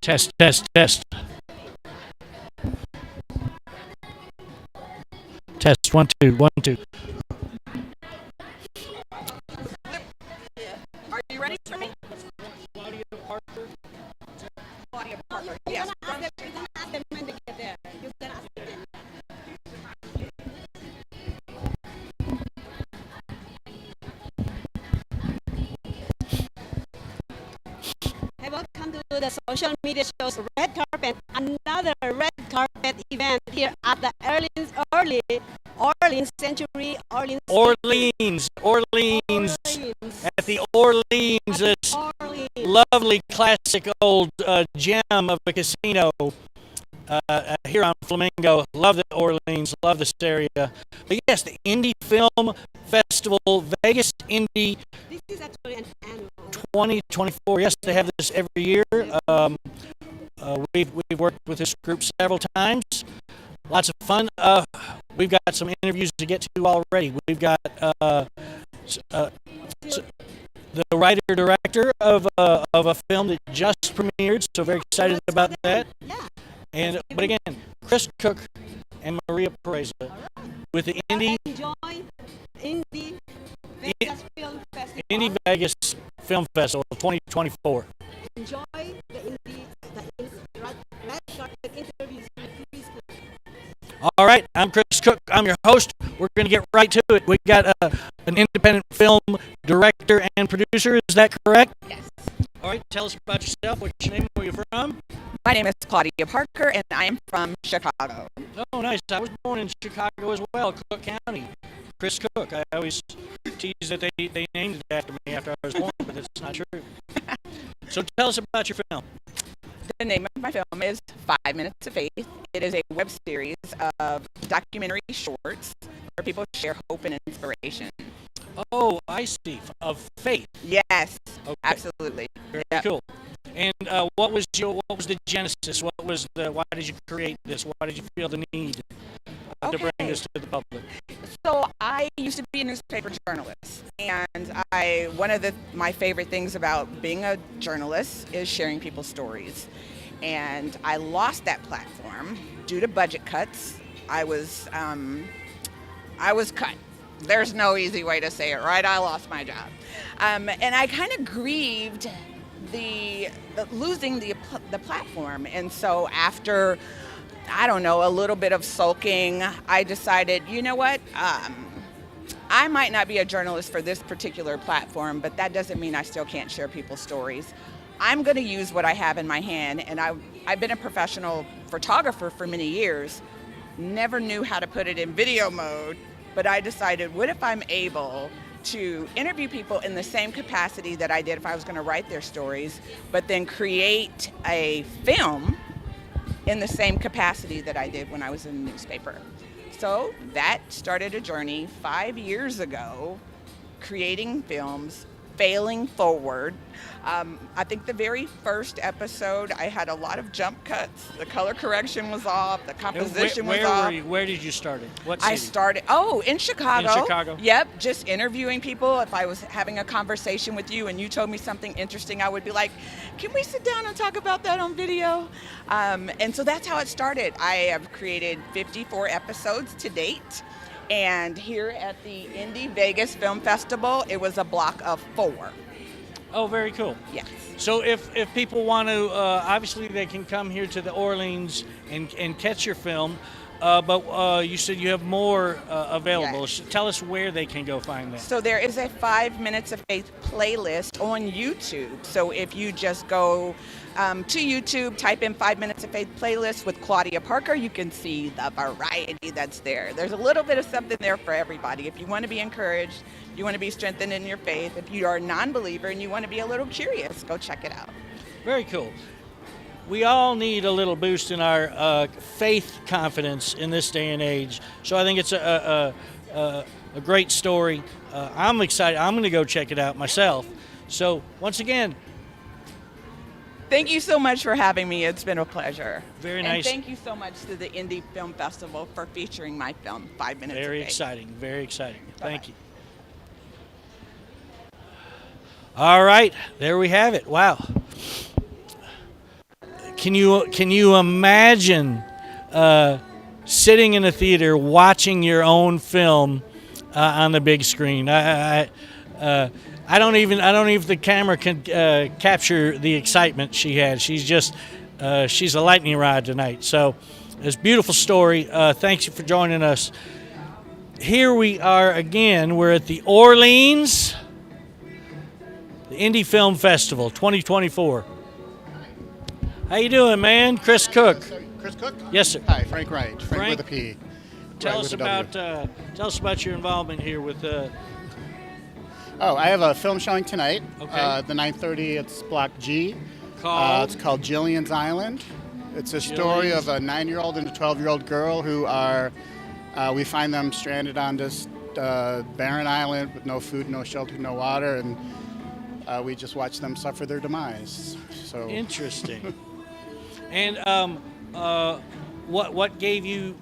Test, test, test. Test, 1, 2, 1, 2. Are you ready for me? Claudia Parker. Claudia Parker. Yes. You're gonna ask them when they get there. You're gonna ask them. Hey, welcome to the social media show's red carpet. Another red carpet event here at the Orleans Century, Orleans. Orleans. At the Orleans, this Orleans. lovely classic old gem of a casino here on Flamingo. Love the Orleans, love this area. But yes, the Indie Film Festival, Vegas Indie This is actually an annual. 2024. Yes, they have this every year. We've worked with this group several times. Lots of fun. We've got some interviews to get to already. We've got the writer-director of a film that just premiered, so very excited about that. Yeah. But again, Chris Cook and Maria Pereza with the Enjoy Indie Vegas Film Festival. Indie Vegas Film Festival 2024. Enjoy the red carpet interviews with Chris Cook. All right, I'm Chris Cook. I'm your host. We're going to get right to it. We've got an independent film director and producer. Is that correct? Yes. All right, tell us about yourself. What's your name? Where you're from? My name is Claudia Parker, and I am from Chicago. Oh, nice. I was born in Chicago as well, Cook County. Chris Cook. I always tease that they named it after me after I was born, but it's not true. So tell us about your film. The name of my film is 5 Minutes of Faith. It is a web series of documentary shorts where people share hope and inspiration. Oh, I see. Of faith. Yes, Okay. absolutely. Very Yeah. cool. And what was the genesis? Why did you create this? Why did you feel the need to bring Okay. this to the public? So I used to be a newspaper journalist, and one of my favorite things about being a journalist is sharing people's stories. And I lost that platform due to budget cuts. I was cut. There's no easy way to say it, right? I lost my job, and I kind of grieved the losing the platform. And so after, I don't know, a little bit of sulking, I decided, you know what? I might not be a journalist for this particular platform, but that doesn't mean I still can't share people's stories. I'm going to use what I have in my hand, and I've been a professional photographer for many years. Never knew how to put it in video mode, but I decided, what if I'm able to interview people in the same capacity that I did if I was going to write their stories, but then create a film in the same capacity that I did when I was in the newspaper. So that started a journey 5 years ago, creating films, failing forward. I think the very first episode, I had a lot of jump cuts. The color correction was off. The composition was off. Were you? Where did you start it? What city? I started, in Chicago. In Chicago? Yep, just interviewing people. If I was having a conversation with you and you told me something interesting, I would be like, can we sit down and talk about that on video? And so that's how it started. I have created 54 episodes to date. And here at the Indie Vegas Film Festival, it was a block of 4. Oh, very cool. Yes. So if people want to, obviously they can come here to the Orleans and catch your film, but you said you have more available. Yes. Tell us where they can go find that. So there is a 5 Minutes of Faith playlist on YouTube. So if you just go to YouTube, type in 5 Minutes of Faith playlist with Claudia Parker, you can see the variety that's there. There's a little bit of something there for everybody. If you want to be encouraged, you want to be strengthened in your faith, if you are a non-believer and you want to be a little curious, go check it out. Very cool. We all need a little boost in our faith confidence in this day and age. So I think it's a great story. I'm excited. I'm going to go check it out myself. So once again, thank you so much for having me. It's been a pleasure. Very nice. And thank you so much to the Indie Film Festival for featuring my film, 5 Minutes Very of Faith. exciting. Very exciting. Bye-bye. Thank you. All right, there we have it. Wow. Can you imagine sitting in a theater watching your own film on the big screen? I don't even think the camera can capture the excitement she had. She's a lightning rod tonight. So it's a beautiful story. Thanks you for joining us. Here we are again. We're at the Orleans, the Indie Film Festival 2024. How you doing, man? Chris Cook. Chris Cook? Yes, sir. Hi, Frank Wright. Frank with a P. Tell Wright us with a W. tell us about your involvement here with. Oh, I have a film showing tonight. Okay. The 9:30. It's Block G. Called? It's called Jillian's Island. It's a story of a 9-year-old and a 12-year-old girl who are. We find them stranded on this barren island with no food, no shelter, no water, and we just watch them suffer their demise. So Interesting. And what gave you?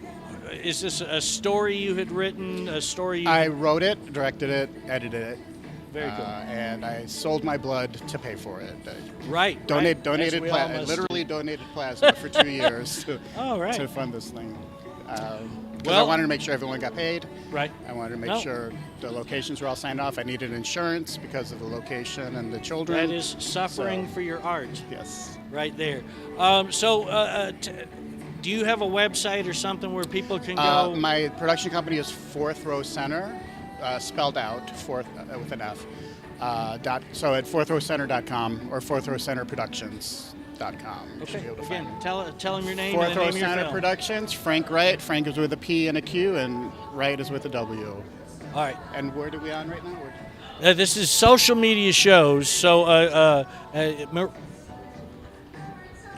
Is this a story you had written? A story you? I wrote it, directed it, edited it. Very cool. And I sold my blood to pay for it. Right. Donated As we all plasma. must Literally donated plasma for 2 years Oh, right. to fund this thing. Because Well- I wanted to make sure everyone got paid. Right. I wanted to make No. sure the locations were all signed off. I needed insurance because of the location and the children. That is suffering So- for your art, Yes. right there. Do you have a website or something where people can go? My production company is Fourth Row Center, spelled out, fourth with an F. So at fourthrowcenter.com or fourthrowcenterproductions.com. You should Okay. be able to Again, find it. tell them your name Fourth and the Row name of your Center film. Productions, Frank Wright. Frank is with a P and a Q, and Wright is with a W. All right. And where are we on right now? This is social media shows. So,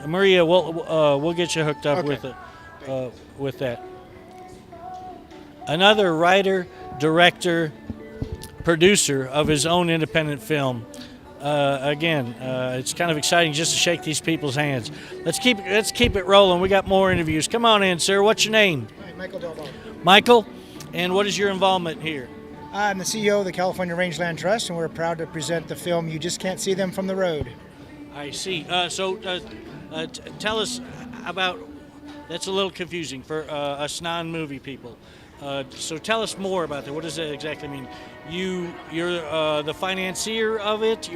Maria, we'll get you hooked up Okay. with that. Another writer, director, producer of his own independent film. It's kind of exciting just to shake these people's hands. Let's keep it rolling. We got more interviews. Come on in, sir. What's your name? Hi, Michael Delbo. Michael. And what is your involvement here? I'm the CEO of the California Rangeland Trust, and we're proud to present the film You Just Can't See Them from the Road. I see. Tell us about. That's a little confusing for us non-movie people. So tell us more about that. What does that exactly mean? You're the financier of it.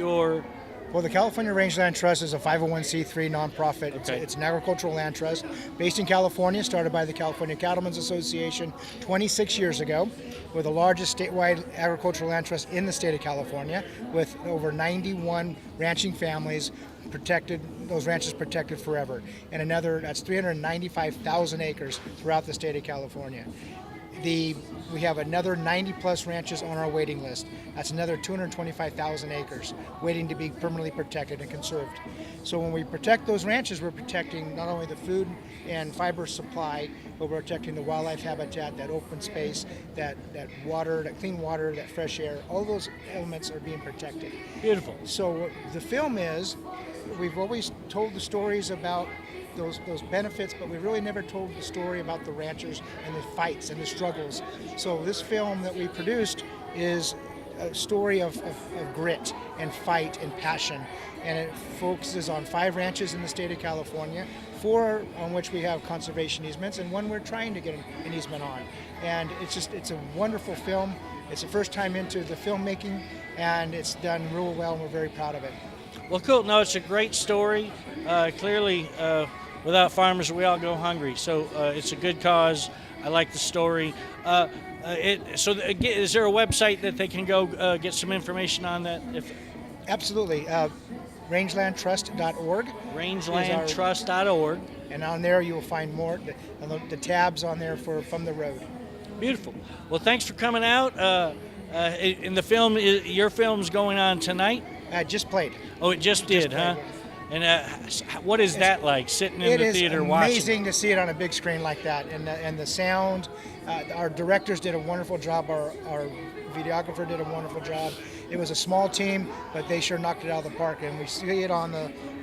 Well, the California Rangeland Trust is a 501c3 nonprofit. Okay. It's an agricultural land trust based in California, started by the California Cattlemen's Association 26 years ago. We're the largest statewide agricultural land trust in the state of California, with over 91 ranching families protected, those ranches protected forever, and that's 395,000 acres throughout the state of California. We have another 90 plus ranches on our waiting list. That's another 225,000 acres waiting to be permanently protected and conserved. So when we protect those ranches, we're protecting not only the food and fiber supply, but we're protecting the wildlife habitat, that open space, that water, that clean water, that fresh air. All those elements are being protected. Beautiful. So what the film is, we've always told the stories about those benefits, but we really never told the story about the ranchers and the fights and the struggles. So this film that we produced is a story of grit and fight and passion, and it focuses on 5 ranches in the state of California, 4 on which we have conservation easements, and 1 we're trying to get an easement on. And it's a wonderful film. It's the first time into the filmmaking, and it's done real well, and we're very proud of it. Well, cool. No, it's a great story. Clearly, without farmers, we all go hungry. So it's a good cause. I like the story. Is there a website that they can go get some information on that? Absolutely. Rangelandtrust.org. Rangelandtrust.org. And on there you'll find more, the tabs on there for From the Road. Beautiful. Well, thanks for coming out. In the film, your film's going on tonight? Just played. Oh, it just did, huh? played. And what is that like, sitting in the theater watching? It is amazing to see it on a big screen like that, and the sound. Our directors did a wonderful job. Our videographer did a wonderful job. It was a small team, but they sure knocked it out of the park. And we see it on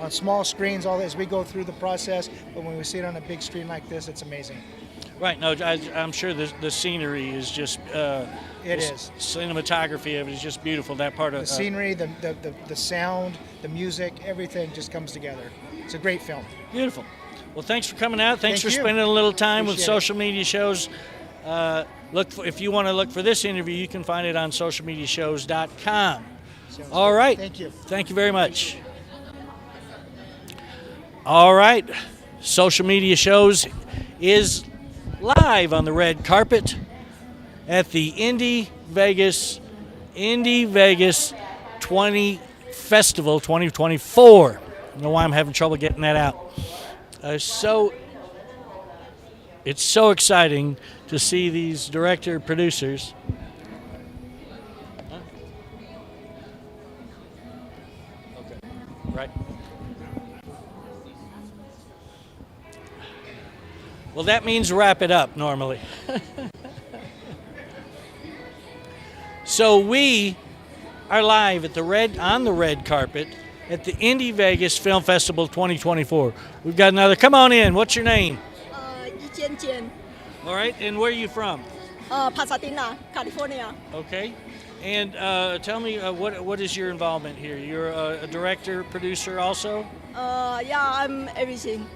small screens all as we go through the process. But when we see it on a big screen like this, it's amazing. Right. No, I'm sure the scenery is just. It is. Cinematography of it is just beautiful. That part of the scenery, the sound, the music, everything just comes together. It's a great film. Beautiful. Well, thanks for coming out. Thanks Thank for you. spending a little time with Appreciate it. social media shows. If you want to look for this interview, you can find it on socialmediashows.com. All right. Thank you. Thank you very much. All right. Social Media Shows is live on the red carpet at the Indie Vegas 20 Festival 2024. I don't know why I'm having trouble getting that out. It's so exciting to see these director producers. Huh? Okay, right. Well, that means wrap it up normally. So we are live at on the red carpet at the Indie Vegas Film Festival 2024. We've got another. Come on in. What's your name? 一间间 All right, and where are you from? Pasadena, California. Okay, and tell me what is your involvement here? You're a director, producer, also. Yeah, I'm everything.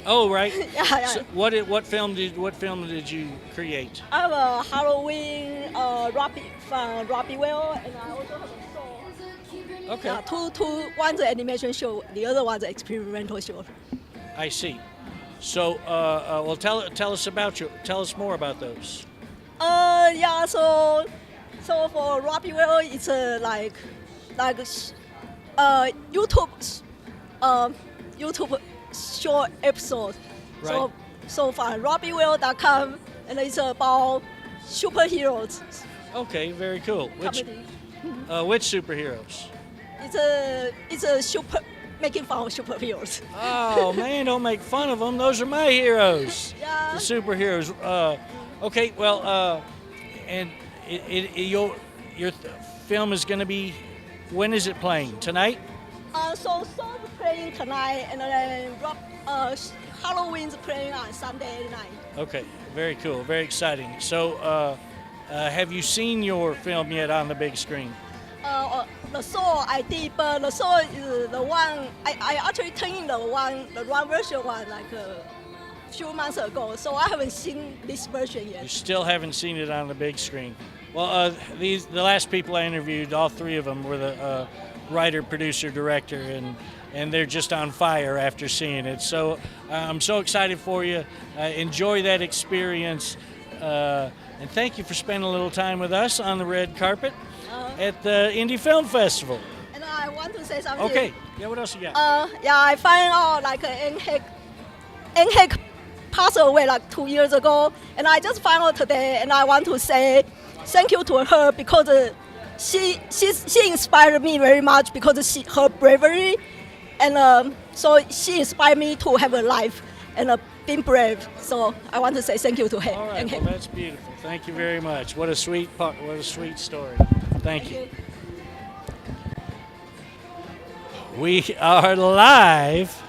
Oh, right. Yeah. So what film did you create? I'm a Halloween Robbie from Robbie Well, and I also have a show. Okay, Yeah, two. One's an animation show, the other one's an experimental show. I see. So, well, tell us more about those. Yeah. So for Robbie Well, it's YouTube short episode. Right. So for RobbieWell.com, and it's about superheroes Okay, very cool. comedy. Which superheroes? It's a super making fun of superheroes. Oh man, don't make fun of them. Those are my heroes. Yeah. The superheroes. Okay, well, and your film is going to be. When is it playing? Tonight? So it's playing tonight, and then Halloween's playing on Sunday night. Okay, very cool, very exciting. So, have you seen your film yet on the big screen? The Saw I did, but the Saw is the one I actually turned in the wrong version one like a few months ago. So I haven't seen this version You yet. still haven't seen it on the big screen. Well, the last people I interviewed, all three of them were the writer, producer, director, and they're just on fire after seeing it. So I'm so excited for you. Enjoy that experience, and thank you for spending a little time with us on the red carpet at the Indie Film Festival. And I want to say something. Okay, yeah, what else you got? Yeah, I find out like Anne Heck passed away like 2 years ago, and I just found out today, and I want to say thank you to her because she inspired me very much because her bravery, and so she inspired me to have a life and being brave. So I want to say thank you to her. All right, Anne well, Heck. that's beautiful. Thank you very much. What a sweet story. Thank you. We are live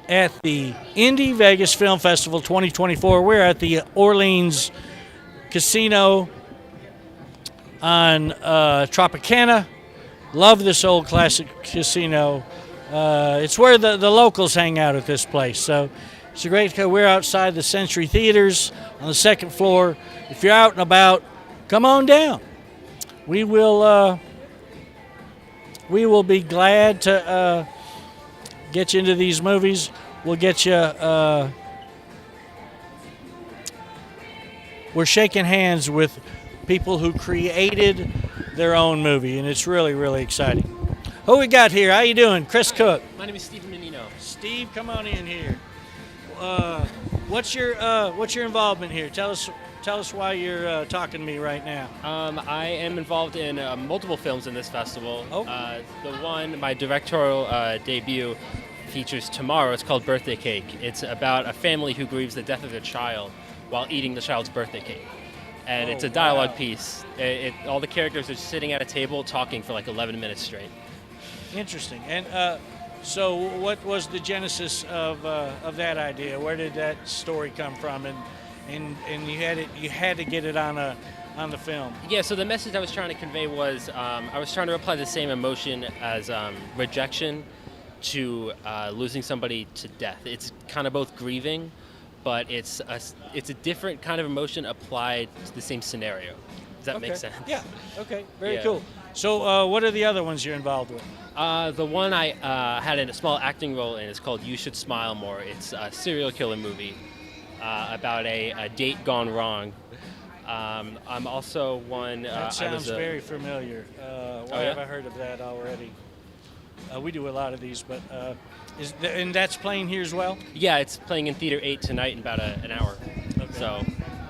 at the Indie Vegas Film Festival 2024. We're at the Orleans Casino on Tropicana. Love this old classic casino. It's where the locals hang out at this place. So it's a great. We're outside the Century Theaters on the second floor. If you're out and about, come on down. We will be glad to get you into these movies. We'll get you. We're shaking hands with people who created their own movie, and it's really, really exciting. Who we got here? How you doing? Chris Cook. My name is Stephen Menino. Steve, come on in here. What's your involvement here? Tell us why you're talking to me right now. I am involved in multiple films in this festival. Oh. My directorial debut features tomorrow. It's called Birthday Cake. It's about a family who grieves the death of their child while eating the child's birthday cake. And it's a dialogue piece. All the characters are sitting at a table talking for like 11 minutes straight. Interesting. And so, what was the genesis of that idea? Where did that story come from? And you had to get it on the film. Yeah, so the message I was trying to convey was I was trying to apply the same emotion as rejection to losing somebody to death. It's kind of both grieving, but it's a different kind of emotion applied to the same scenario. Does that make sense? Yeah. Okay. Very Yeah. cool. So, what are the other ones you're involved with? The one I had a small acting role in is called You Should Smile More. It's a serial killer movie about a date gone wrong. I'm also one. That sounds very familiar. Why yeah? have I heard of that already? We do a lot of these, but and that's playing here as well? Yeah, it's playing in Theater 8 tonight in about an hour. Okay. So,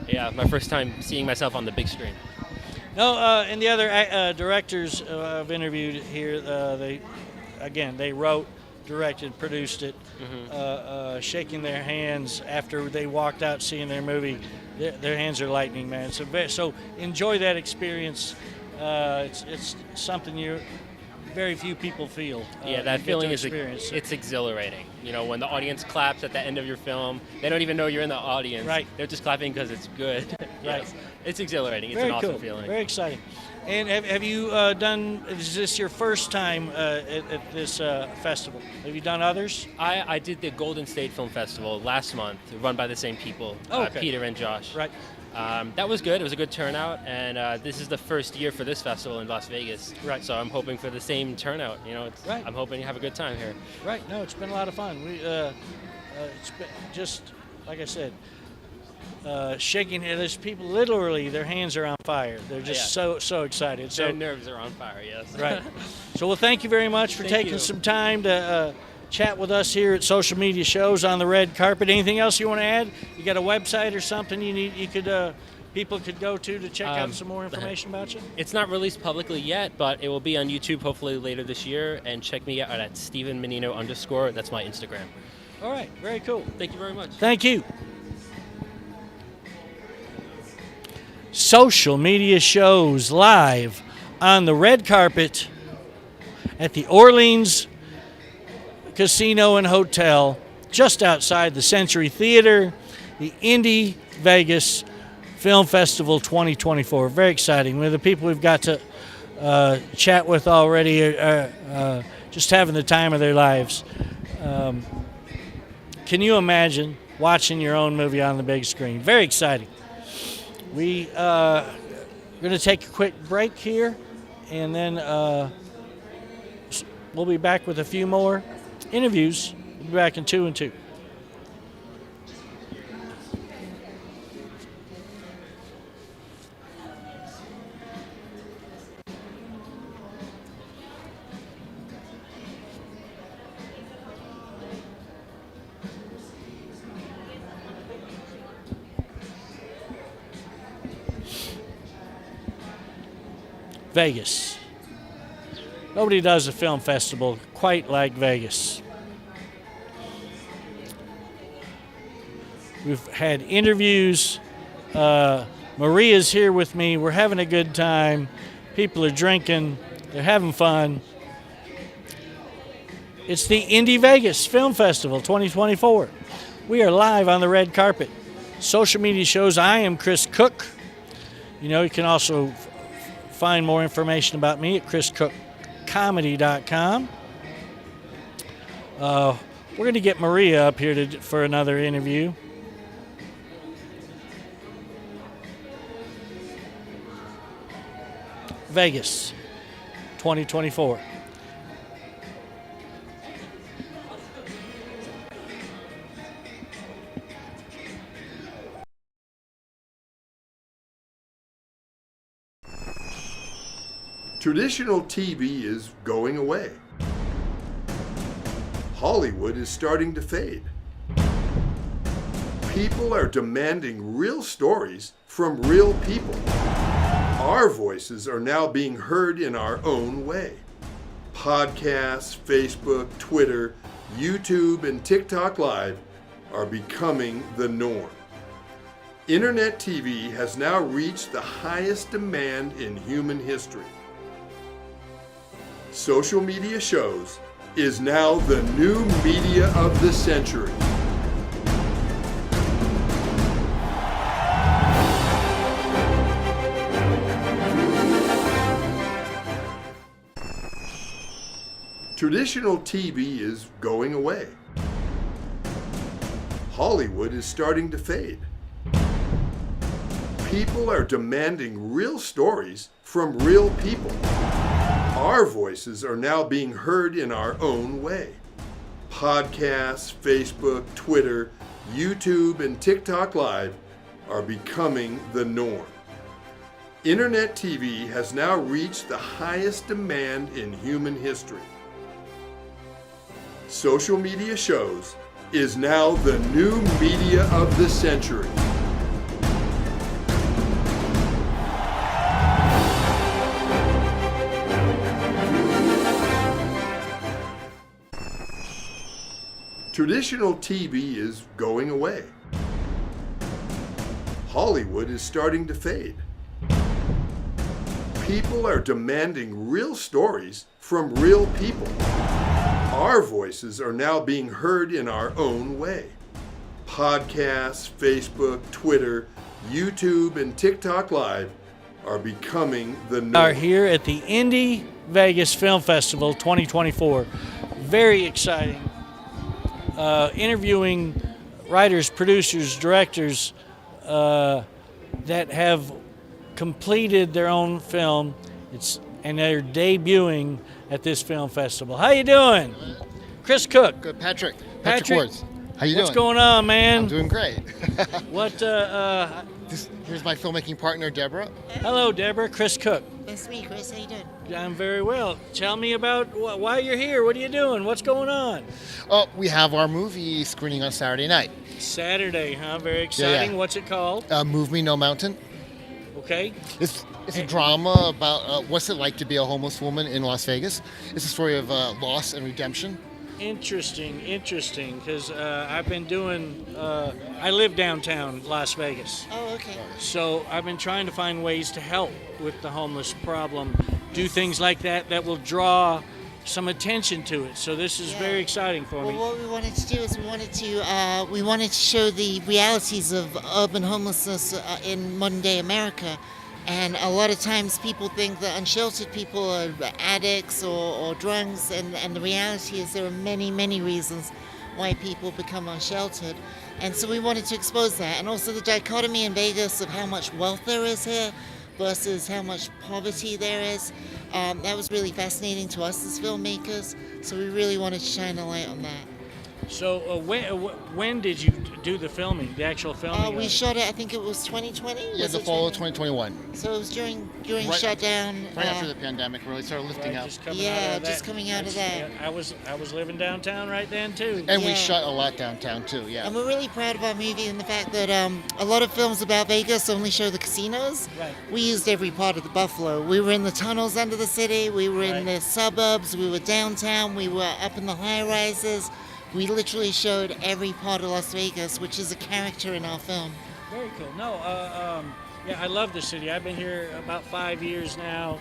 yeah, my first time seeing myself on the big screen. No, and the other directors I've interviewed here, they wrote, directed, produced it, shaking their hands after they walked out seeing their movie. Their hands are lightning, man. So enjoy that experience. It's something very few people feel. Yeah, that feeling is experience. it's exhilarating. You know, when the audience claps at the end of your film, they don't even know you're in the audience. Right. They're just clapping because it's good. Right. Yes. It's exhilarating. It's Very an awesome cool. feeling. Very exciting. And have you is this your first time at this festival? Have you done others? I did the Golden State Film Festival last month, run by the same people, Oh, okay. Peter and Josh. Right. That was good. It was a good turnout, and this is the first year for this festival in Las Vegas. Right. So I'm hoping for the same turnout. You know, Right. I'm hoping you have a good time here. Right. No, it's been a lot of fun. It's been just like I said, shaking. There's people literally their hands are on fire. They're just so excited. Their So nerves are on fire. Yes. right. So well, thank you very much for Thank taking you. some time to chat with us here at Social Media Shows on the red carpet. Anything else you want to add? You got a website or something people could go to check out some more information about you? It's not released publicly yet, but it will be on YouTube hopefully later this year. And check me out at Steven Menino _. That's my Instagram. All right. Very cool. Thank you very much. Thank you. Social Media Shows live on the red carpet at the Orleans Casino and Hotel just outside the Century Theater, the Indie Vegas Film Festival 2024. Very exciting. With the people we've got to chat with already just having the time of their lives. Can you imagine watching your own movie on the big screen? Very exciting. We are going to take a quick break here, and then we'll be back with a few more interviews. We'll be back in 2 and 2. Vegas. Nobody does a film festival quite like Vegas. We've had interviews. Maria's here with me. We're having a good time. People are drinking. They're having fun. It's the Indie Vegas Film Festival 2024. We are live on the red carpet. Social Media Shows. I am Chris Cook. You can also find more information about me at chriscookcomedy.com. We're going to get Maria up here for another interview. Vegas 2024. Traditional TV is going away. Hollywood is starting to fade. People are demanding real stories from real people. Our voices are now being heard in our own way. Podcasts, Facebook, Twitter, YouTube, and TikTok Live are becoming the norm. Internet TV has now reached the highest demand in human history. Social Media Shows is now the new media of the century. Traditional TV is going away. Hollywood is starting to fade. People are demanding real stories from real people. Our voices are now being heard in our own way. Podcasts, Facebook, Twitter, YouTube, and TikTok Live are becoming the norm. Internet TV has now reached the highest demand in human history. Social media shows is now the new media of the century. Traditional TV is going away. Hollywood is starting to fade. People are demanding real stories from real people. Our voices are now being heard in our own way. Podcasts, Facebook, Twitter, YouTube, and TikTok Live are becoming the norm. Are here at the Indie Vegas Film Festival 2024. Very exciting. Interviewing writers, producers, directors that have completed their own film. And they're debuting at this film festival. How you doing? Chris Cook. Good, Patrick Patrick, Woods. How you doing? What's going on, man? I'm doing great. Here's my filmmaking partner, Deborah. Hello, Deborah. Chris Cook. That's me, Chris. How you doing? I'm very well. Tell me about why you're here. What are you doing? What's going on? Oh, we have our movie screening on Saturday night. Saturday, huh? Very exciting. Yeah. What's it called? Move Me No Mountain. Okay. It's a drama about what's it like to be a homeless woman in Las Vegas. It's a story of loss and redemption. Interesting, because I've been doing, I live downtown Las Vegas. Oh, okay. So I've been trying to find ways to help with the homeless problem, do things like that will draw some attention to it. So this is very exciting for me. Well, what we wanted to do is we wanted to show the realities of urban homelessness in modern day America. And a lot of times people think that unsheltered people are addicts or drunks, and the reality is there are many, many reasons why people become unsheltered. And so we wanted to expose that, and also the dichotomy in Vegas of how much wealth there is here versus how much poverty there is. That was really fascinating to us as filmmakers, so we really wanted to shine a light on that. So when did you do the filming, the actual filming? We shot it, I think it was 2020? Yeah, the fall of 2021. So it was during Right- shutdown. Right after the pandemic really started lifting up. Just coming Yeah, out of that. just coming out of that. I was living downtown right then too. And we Yeah. shot a lot downtown too, yeah. And we're really proud of our movie and the fact that a lot of films about Vegas only show the casinos. Right. We used every part of the Buffalo. We were in the tunnels under the city, we were in the suburbs, we were downtown, we were up in the high rises. We literally showed every part of Las Vegas, which is a character in our film. Very cool. No, yeah, I love the city. I've been here about 5 years now.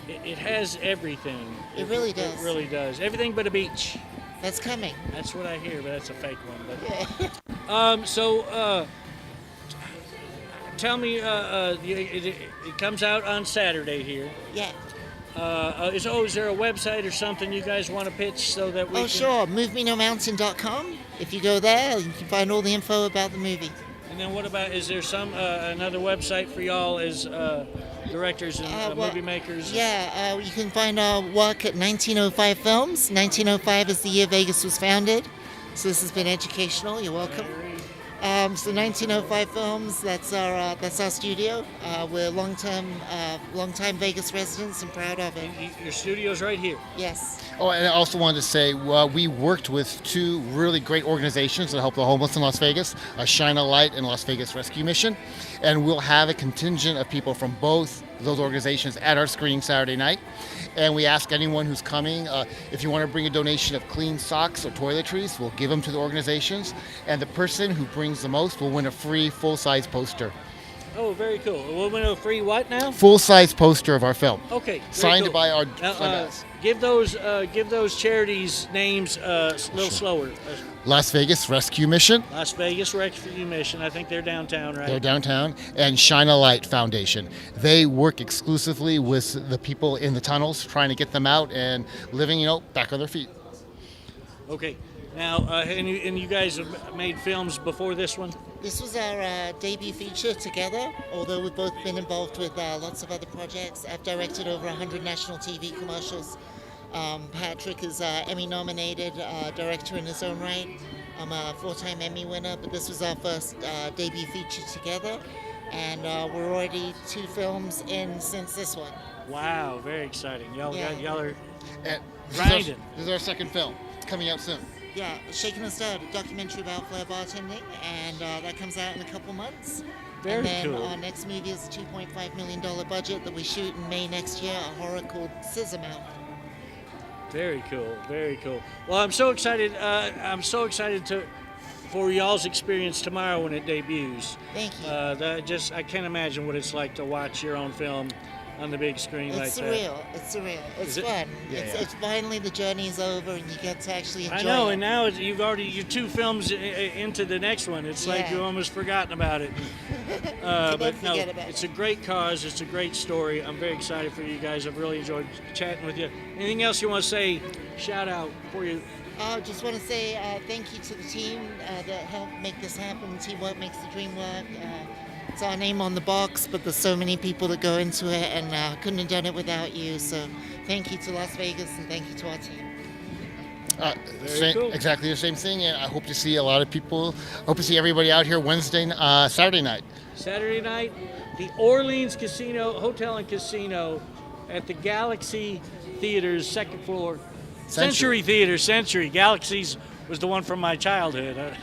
It has everything. It really does. It really does. Everything but a beach. That's coming. That's what I hear, but that's a fake one. Yeah. But tell me, it comes out on Saturday here. Yeah. Is there a website or something you guys want to pitch so that we Oh, can... sure. MoveMeNoMountain.com. If you go there, you can find all the info about the movie. And then what about, is there some another website for y'all as directors and movie makers? Yeah, you can find our work at 1905 Films. 1905 is the year Vegas was founded. So this has been educational. You're welcome. So 1905 Films, that's our studio. We're long-time Vegas residents and proud of it. Your studio's right here. Yes. Oh, and I also wanted to say we worked with two really great organizations that help the homeless in Las Vegas, Shine a Light and Las Vegas Rescue Mission. And we'll have a contingent of people from both those organizations at our screening Saturday night. And we ask anyone who's coming, if you want to bring a donation of clean socks or toiletries, we'll give them to the organizations. And the person who brings the most will win a free full-size poster. Oh, very cool. We'll win a free what now? Full-size poster of our film. Okay. very Signed cool. by our Now, guys. give those charities names a little slower. Las Vegas Rescue Mission. Las Vegas Rescue Mission. I think they're downtown, right? They're downtown. And Shine a Light Foundation. They work exclusively with the people in the tunnels, trying to get them out and living, back on their feet. Okay. Now, and you guys have made films before this one? This was our debut feature together, although we've both been involved with lots of other projects. I've directed over 100 national TV commercials. Patrick is Emmy nominated director in his own right. I'm a 4-time Emmy winner, but this was our first debut feature together. And we're already 2 films in since this one. Wow, very exciting. Y'all are And grinding. This is our second film. It's coming out soon. Yeah, Shaken and Stirred, a documentary about flair bartending, and that comes out in a couple months. Very and then cool. our next movie is a $2.5 million budget that we shoot in May next year, a horror called Scissor Mouth. Very cool, very cool. Well, I'm so excited. For y'all's experience tomorrow when it debuts. Thank you. I can't imagine what it's like to watch your own film on the big screen It's like surreal. that. It's surreal. It's Is it? fun. Yeah, It's finally the journey's over and you get to actually enjoy I know, it. and now you're 2 films into the next one. It's like Yeah. you've almost forgotten about it. Never But no, forget about it's it. a great cause. It's a great story. I'm very excited for you guys. I've really enjoyed chatting with you. Anything else you want to say? Shout out for you. I just want to say thank you to the team that helped make this happen. Teamwork makes the dream work. It's our name on the box, but there's so many people that go into it, and couldn't have done it without you. So thank you to Las Vegas, and thank you to our team. Cool. Exactly the same thing, and I hope to see a lot of people. I hope to see everybody out here Saturday night. Saturday night, the Orleans Hotel and Casino at the Galaxy Theater's second floor. Century Theater, Galaxies was the one from my childhood.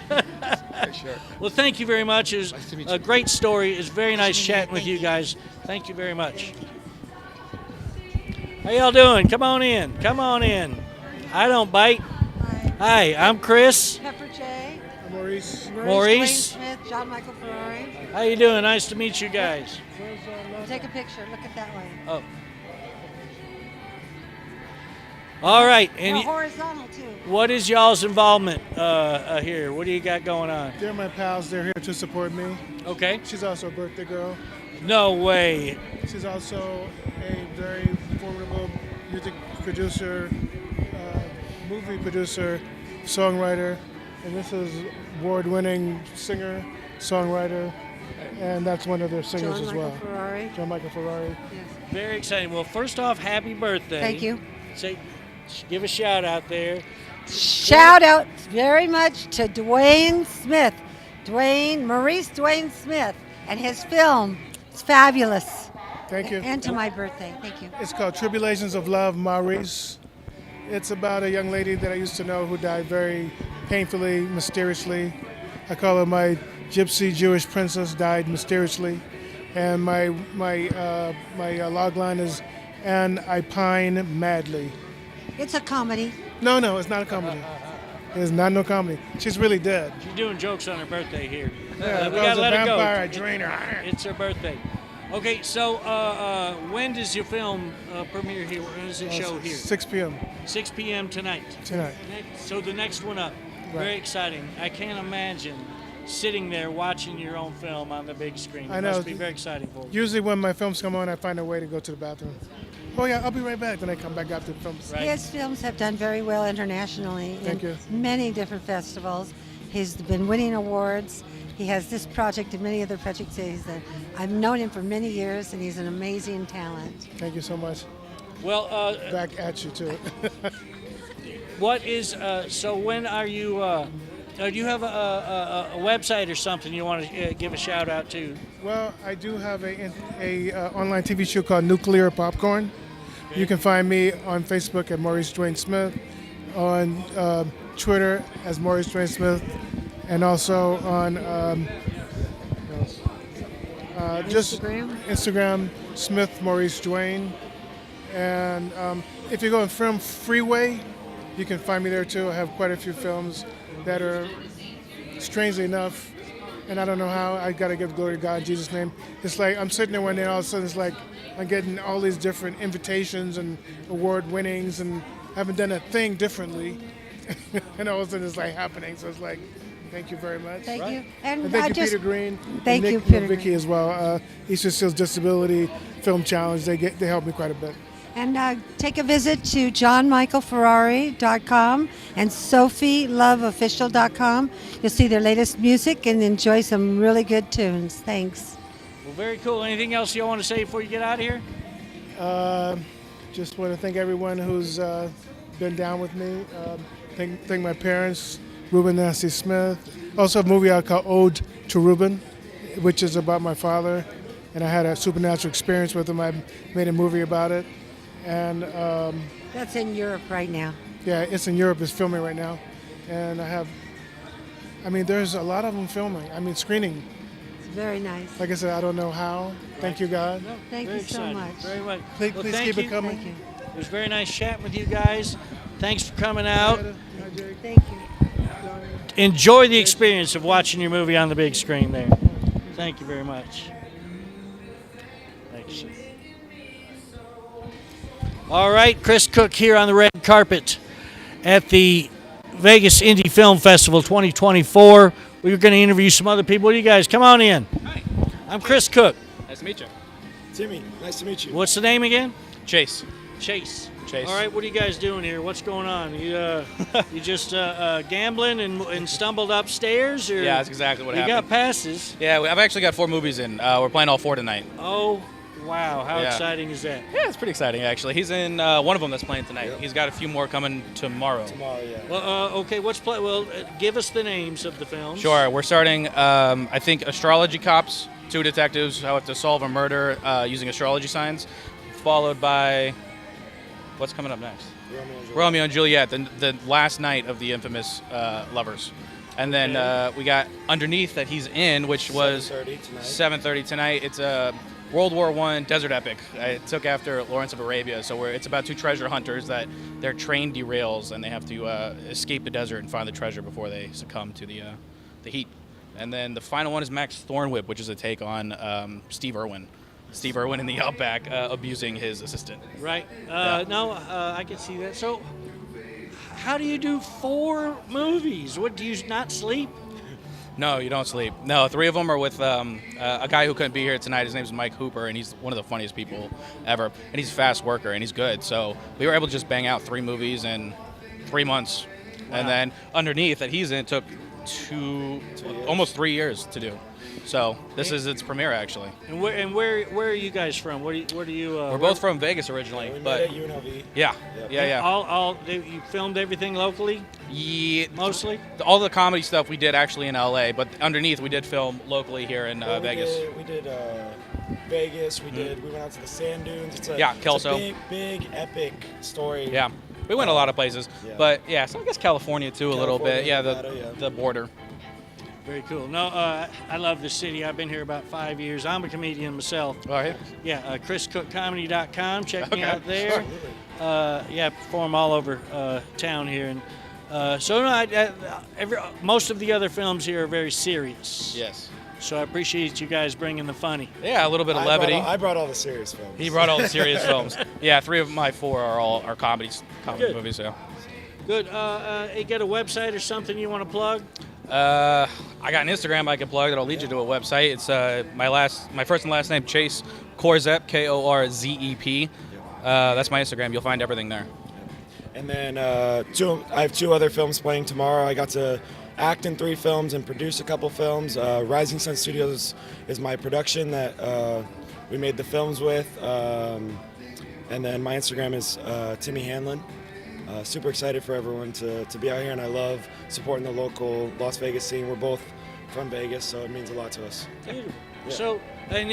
Sure. Well, thank you very much. It was Nice to meet a you. great story. It's very nice to meet you. chatting with Thank you you. guys. Thank you very much. How y'all doing? Come on in. Come on in. I don't bite. Hi, I'm Chris. Pepper J. Maurice. Maurice. Dwayne Smith, John Michael Ferrari. How you doing? Nice to meet you guys. Take a picture. Look at that way. Oh. All right. And Well, horizontal too. what is y'all's involvement here? What do you got going on? They're my pals. They're here to support me. Okay. She's also a birthday girl. No way. She's also a very formidable music producer, movie producer, songwriter, and this is award-winning singer, songwriter, and that's one of their singers John as Michael well. Ferrari. John Michael Ferrari. Very exciting. Well, first off, happy birthday. Thank you. Give a shout out there. Shout out very much to Dwayne Smith, Maurice Dwayne Smith, and his film. It's fabulous. Thank you. And to my birthday. Thank you. It's called Tribulations of Love, Maurice. It's about a young lady that I used to know who died very painfully, mysteriously. I call her my gypsy Jewish princess, died mysteriously. And my log line is, and I pine madly. It's a comedy. No, it's not a comedy. It's not no comedy. She's really dead. She's doing jokes on her birthday here. Yeah, we if I gotta was a let her go. vampire, I'd drain her. It's her birthday. Okay, so when does your film premiere here? When does it show here? 6 p.m. 6 p.m. tonight. tonight. So the next one up. Very exciting. I can't imagine sitting there watching your own film on the big screen. It I know. must be very exciting for you. Usually when my films come on, I find a way to go to the bathroom. Oh yeah, I'll be right back. Then I come back after the films. Right. His films have done very well internationally Thank in you. many different festivals. He's been winning awards. He has this project and many other projects. I've known him for many years, and he's an amazing talent. Thank you so much. Well, Back at you too. what is so? When are you? Do you have a website or something you want to give a shout out to? Well, I do have a online TV show called Nuclear Popcorn. You can find me on Facebook at Maurice Dwayne Smith, on Twitter as Maurice Dwayne Smith, and also on just Instagram Smith Maurice Dwayne. And if you go on Film Freeway, you can find me there too. I have quite a few films that are, strangely enough, and I don't know how. I gotta give glory to God in Jesus' name. It's like I'm sitting there one day, all of a sudden it's like I'm getting all these different invitations and award winnings, and haven't done a thing differently, and all of a sudden it's like happening. So it's like, thank you very much. Thank you. And thank you, Peter Green. Thank and you, Nick Peter and Vicky Green. as well. Eastern Seals Disability Film Challenge. They helped me quite a bit. And take a visit to johnmichaelferrari.com and sophieloveofficial.com. You'll see their latest music and enjoy some really good tunes. Thanks. Well, very cool. Anything else you want to say before you get out of here? Just want to thank everyone who's been down with me. Thank my parents, Ruben Nasty Smith. Also a movie out called Ode to Ruben, which is about my father. And I had a supernatural experience with him. I made a movie about it. And That's in Europe right now. yeah, it's in Europe. It's filming right now. And there's a lot of them filming. Screening. It's very nice. Like I said, I don't know how. Thank you, God. Thank Very you so exciting. much. Very much. Please thank keep you. it coming. Thank you. It was very nice chatting with you guys. Thanks for coming out. Thank you. Enjoy the experience of watching your movie on the big screen there. Thank you very much. Thanks. All right, Chris Cook here on the red carpet at the Vegas Indie Film Festival 2024. We're going to interview some other people. What do you guys? Come on in. Hi. I'm Chris Cook. Nice to meet you. Timmy, nice to meet you. What's the name again? Chase. Chase. Chase. All right, what are you guys doing here? What's going on? You just gambling and stumbled upstairs? Or Yeah, that's exactly what you happened. got passes. Yeah, I've actually got 4 movies in. We're playing all 4 tonight. Oh, wow. How Yeah. exciting is that? Yeah, it's pretty exciting, actually. He's in one of them that's playing tonight. He's got a few more coming tomorrow. Well, okay, give us the names of the films. Sure. We're starting, I think, Astrology Cops, 2 detectives who have to solve a murder using astrology signs, followed by, what's coming up next? Romeo and Juliet, the last night of the infamous lovers. And then we got Underneath that he's in, which was 7:30 tonight. It's a World War I desert epic. It took after Lawrence of Arabia, so it's about 2 treasure hunters that their train derails and they have to escape the desert and find the treasure before they succumb to the heat. And then the final one is Max Thornwhip, which is a take on Steve Irwin. Steve Irwin in the Outback abusing his assistant. Right. No, I can see that. So, how do you do 4 movies? What, do you not sleep? No, you don't sleep. No, 3 of them are with a guy who couldn't be here tonight. His name's Mike Hooper, and he's one of the funniest people ever. And he's a fast worker, and he's good. So we were able to just bang out 3 movies in 3 months. Wow. And then Underneath that he's in took almost 3 years to do. So this is its premiere, actually. And where are you guys from? Where do you? We're both from Vegas originally, but at UNLV. Yeah, yeah. You filmed everything locally? Yeah, mostly. All the comedy stuff we did actually in LA, but Underneath we did film locally here in Vegas. We did Vegas. We went out to the sand dunes. It's Kelso. It's a big, epic story. Yeah, we went a lot of places, but yeah, so I guess California too a little bit. Yeah, Nevada, the border. Very cool. No, I love the city. I've been here about 5 years. I'm a comedian myself. Oh, yeah? Yeah, chriscookcomedy.com. Check me out there. I perform all over town here. And most of the other films here are very serious. Yes. So I appreciate you guys bringing the funny. Yeah, a little bit of levity. I brought all the serious films. He brought all the serious films. Yeah, 3 of my 4 are all comedy Good. movies. Yeah. Good. You got a website or something you want to plug? I got an Instagram I can plug that'll lead you to a website. It's my first and last name, Chase Korzep, Korzep. That's my Instagram. You'll find everything there. And then I have 2 other films playing tomorrow. I got to act in 3 films and produce a couple films. Rising Sun Studios is my production that we made the films with. And then my Instagram is Timmy Hanlon. Super excited for everyone to be out here, and I love supporting the local Las Vegas scene. We're both from Vegas, so it means a lot to us. Beautiful. Yeah. So, and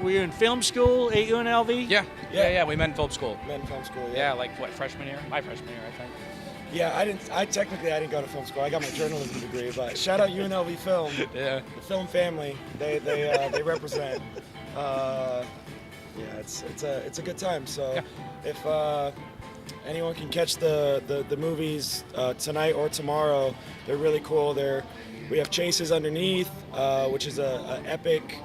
were you in film school at UNLV? Yeah, we met in film school. Met in film school, Yeah, like what, freshman year? My freshman year, I think. Yeah, I didn't go to film school. I got my journalism degree, but shout out UNLV Film. Yeah. The film family. They represent. It's a good time. So if anyone can catch the movies tonight or tomorrow, they're really cool. They're We have Chases Underneath, which is an epic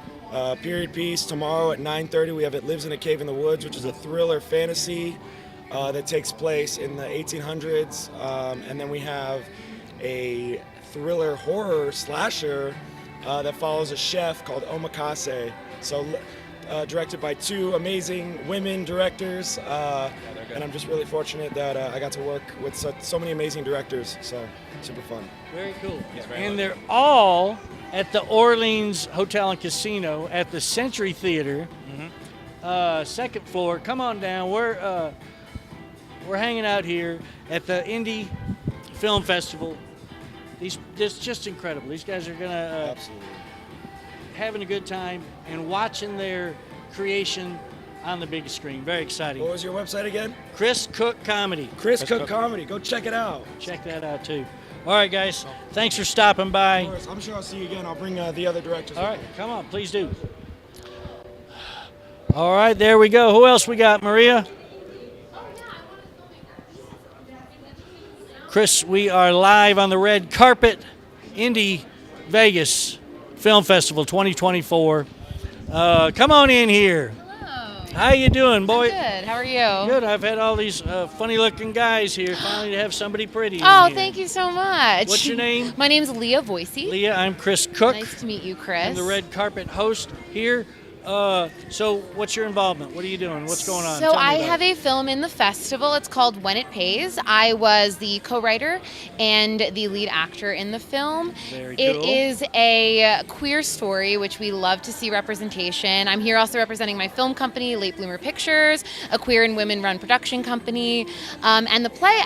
period piece. Tomorrow at 9:30 we have It Lives in a Cave in the Woods, which is a thriller fantasy that takes place in the 1800s. And then we have a thriller horror slasher that follows a chef called Omakase. So directed by two amazing women directors. And I'm just really fortunate that I got to work with so many amazing directors. So super fun. Very cool. And they're all at the Orleans Hotel and Casino at the Century Theater, second floor. Come on down. We're hanging out here at the Indie Film Festival. It's just incredible. These guys are gonna having a good time and watching their creation on the big screen. Very exciting. What was your website again? Chris Cook Comedy. Chris Cook Comedy. Go check it out. Check that out too. All right, guys. Thanks for stopping by. Of course. I'm sure I'll see you again. I'll bring the other directors. All right, come on, please do. All right, there we go. Who else we got, Maria? Chris, we are live on the red carpet, Indie Vegas Film Festival 2024. Come on in here. How you doing, boy? I'm good. How are you? Good. I've had all these funny-looking guys here. Finally, to have somebody pretty. Oh, in here. thank you so much. What's your name? My name's Leah Voicey. Leah, I'm Chris Cook. Nice to meet you, Chris. I'm the red carpet host here. So, what's your involvement? What are you doing? What's going on? So I have a film in the festival. It's called When It Pays. I was the co-writer and the lead actor in the film. Very It cool. is a queer story, which we love to see representation. I'm here also representing my film company, Late Bloomer Pictures, a queer and women-run production company. And the play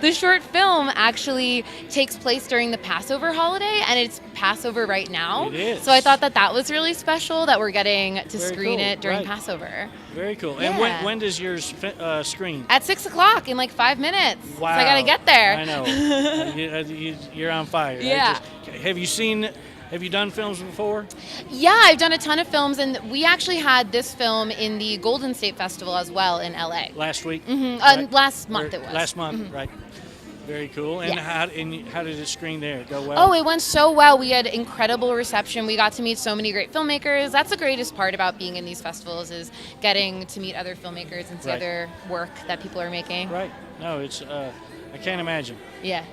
the short film actually takes place during the Passover holiday, and it's Passover right now. It is. So I thought that was really special that we're getting to Very screen cool. it during Right. Passover. Very cool. Yeah. And when does yours screen? At 6 o'clock in like 5 minutes. Wow. So I gotta get there. I know. You're on fire. Yeah. Have you done films before? Yeah, I've done a ton of films, and we actually had this film in the Golden State Festival as well in LA. Last week? Mm-hmm. Last month it was. Last month, Mhm. right. Very cool. And, Yeah. how did it screen there? Go well? Oh, it went so well. We had incredible reception. We got to meet so many great filmmakers. That's the greatest part about being in these festivals is getting to meet other filmmakers and see Right. other work that people are making. Right. No, it's I can't imagine. Yeah.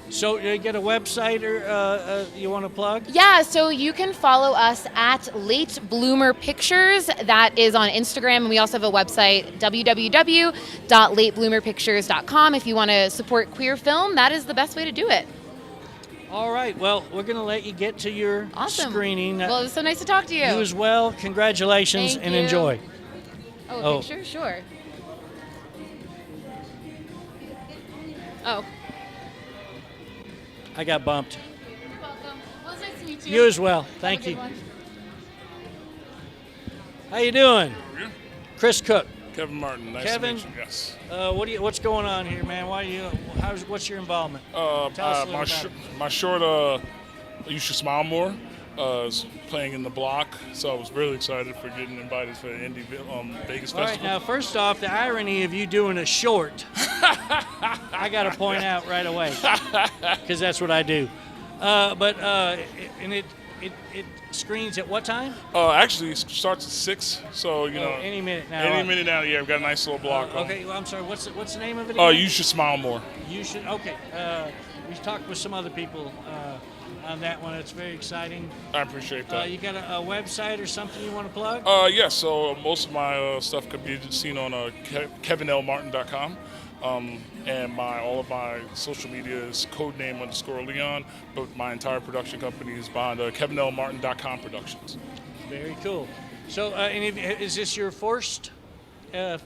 So you get a website or you want to plug? Yeah, so you can follow us at Late Bloomer Pictures. That is on Instagram, and we also have a website, www.latebloomerpictures.com. If you want to support queer film, that is the best way to do it. All right. Well, we're going to let you get to your Awesome. screening. Well, it was so nice to talk to you. You as well. Congratulations Thank and you. enjoy. Oh, picture? Sure. Oh. I got bumped. You're welcome. Well, it's nice to meet You as well. Thank Have a you. good one. How you doing? Yeah. Chris Cook. Kevin Martin, nice Kevin, to meet you. Yes. What's going on here, man? What's your involvement? Tell us a little about it. My short, You Should Smile More, is playing in the block, so I was really excited for getting invited for the Indie Vegas All right, Festival. now first off, the irony of you doing a short, I got to point out right away, because that's what I do. It screens at what time? Actually, it starts at 6, so any minute now. Any minute now, yeah, we've got a nice little block. Okay, well, I'm sorry. What's the name of it? Oh, again? You Should Smile More. You should. Okay. We talked with some other people on that one. It's very exciting. I appreciate that. You got a website or something you want to plug? Yes, so most of my stuff could be seen on kevinlmartin.com. And all of my social media is codename_Leon, but my entire production company is behind kevinlmartin.com Productions. Very cool. So, is this your first? I've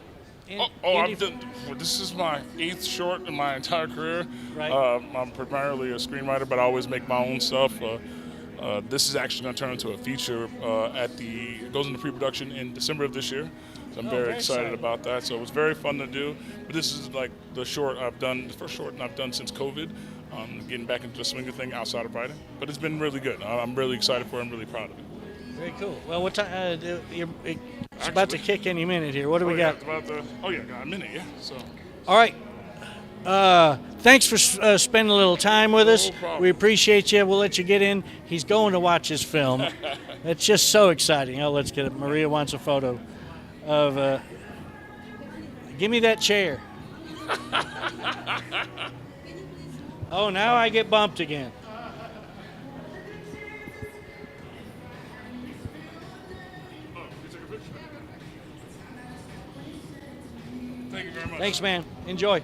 done. This is my 8th short in my entire career. Right. I'm primarily a screenwriter, but I always make my own stuff. This is actually going to turn into a feature. It goes into pre-production in December of this year. So I'm very excited about that. So it was very fun to do. But this is like the first short I've done since COVID. Getting back into the swing of thing outside of writing. But it's been really good. I'm really excited for it. I'm really proud of it. Very cool. Well, what time? It's about to kick any minute here. What do we got? Got a minute, yeah. So. All right. Thanks for spending a little time with us. problem. We appreciate you. We'll let you get in. He's going to watch his film. It's just so exciting. Oh, let's get it. Maria wants a photo of. Give me that chair. Oh, now I get bumped again. Thank you very much. Thanks, man. Enjoy.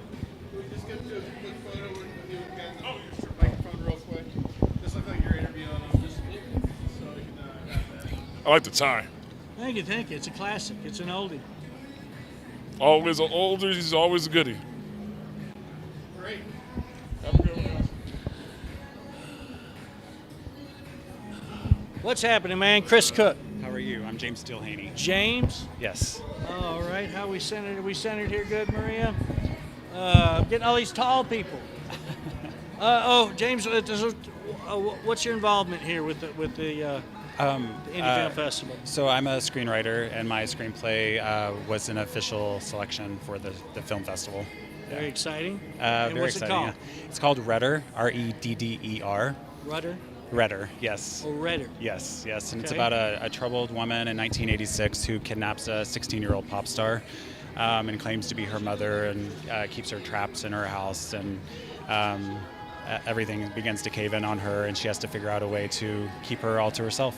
I like the tie. Thank you, thank you. It's a classic. It's an oldie. Always an older, he's always a goodie. Great. Have a good one, guys. What's happening, man? Chris Cook. How are you? I'm James Steele Haney. James? Yes. All right. How we centered? Are we centered here good, Maria? Getting all these tall people. James, what's your involvement here with the Indie Film Festival? So I'm a screenwriter, and my screenplay was an official selection for the film festival. Very exciting. Very what's exciting. it called? Yeah. It's called Redder, Redder. Rudder? Redder, yes. Oh, Redder. Yes, yes. And it's Okay. about a troubled woman in 1986 who kidnaps a 16-year-old pop star and claims to be her mother and keeps her trapped in her house. And everything begins to cave in on her, and she has to figure out a way to keep her all to herself.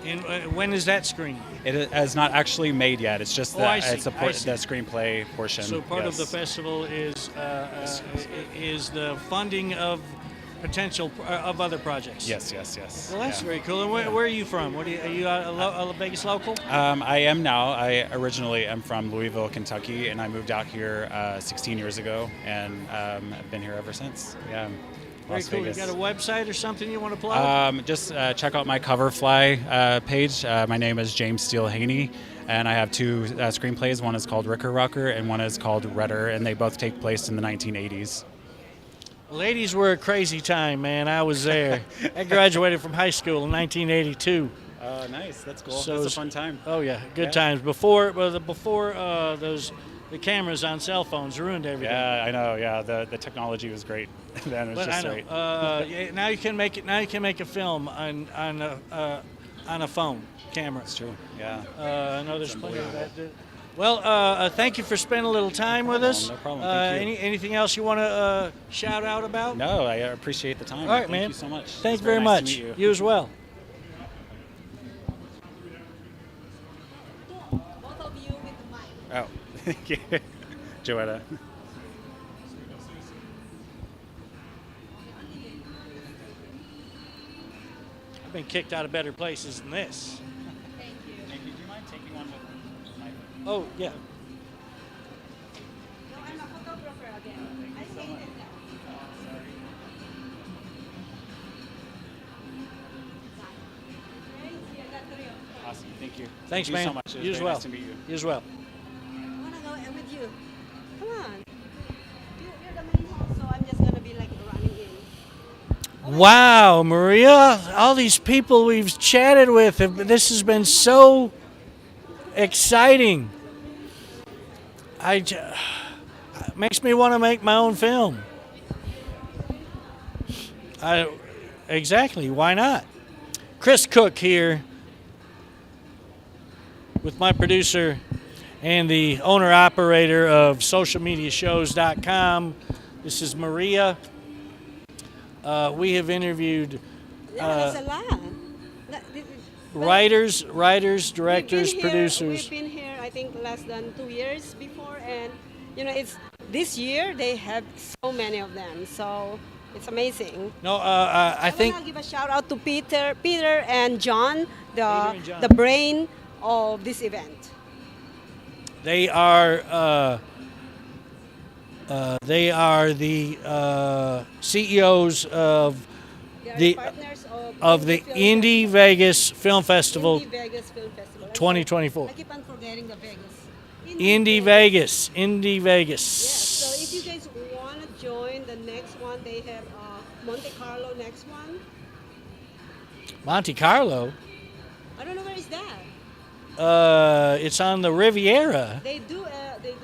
And when is that screening? It is not actually made yet. It's just I see, it's the screenplay portion. So part of yes. the festival is the funding of potential of other projects. Yes, yes, yes. Well, that's Yeah. very cool. And where are you from? Are you a Vegas local? I am now. I originally am from Louisville, Kentucky, and I moved out here 16 years ago, and I've been here ever since. Yeah. Very Las cool. Vegas. You got a website or something you want to plug? Just check out my Coverfly page. My name is James Steele Haney, and I have two screenplays. One is called Ricker Rocker, and one is called Redder, and they both take place in the 1980s. Ladies were a crazy time, man. I was there. I graduated from high school in 1982. Nice. That's cool. So That's a it's- fun time. Oh yeah, good Yeah. times. Before the cameras on cell phones ruined everything. Yeah, I know. Yeah, the technology was great then. It was But just I know. great. Yeah, now you can make it. Now you can make a film on a phone camera. That's true. Yeah. I know there's plenty of that. Well, thank you for spending a little time with us. No problem. Thank you. Anything else you want to shout out about? No, I appreciate the time. All right, Thank man. you so much. Thank It's you very nice much. to meet You as well. Both of you with the mic. Oh, thank you, Joetta. I've been kicked out of better places than this. Thank you. Do you mind taking one with my? Oh yeah. I'm a photographer again. I hate it. Awesome. Thank you. Thanks, Thank man. you so much. It was You as very well. Nice to meet you. You as well. I want to go with you. Come on. You're the main host, so I'm just going to be like running in. Wow, Maria, all these people we've chatted with, this has been so exciting. It makes me want to make my own film. Exactly, why not? Chris Cook here with my producer and the owner-operator of socialmediashows.com. This is Maria. We have interviewed There's a lot. writers, directors, producers. We've been here, I think, less than 2 years before, and it's this year they have so many of them. So it's amazing. No, I think want to give a shout out to Peter and John, and John. the brain of this event. they are the CEOs of They are the partners of the Indie Vegas Film Festival Indie Vegas Film Festival. 2024. I keep on forgetting the Vegas. Indie Vegas. Yes. So if you guys want to join the next one, they have Monte Carlo next one. Monte Carlo. I don't know where is that. It's on the Riviera. They do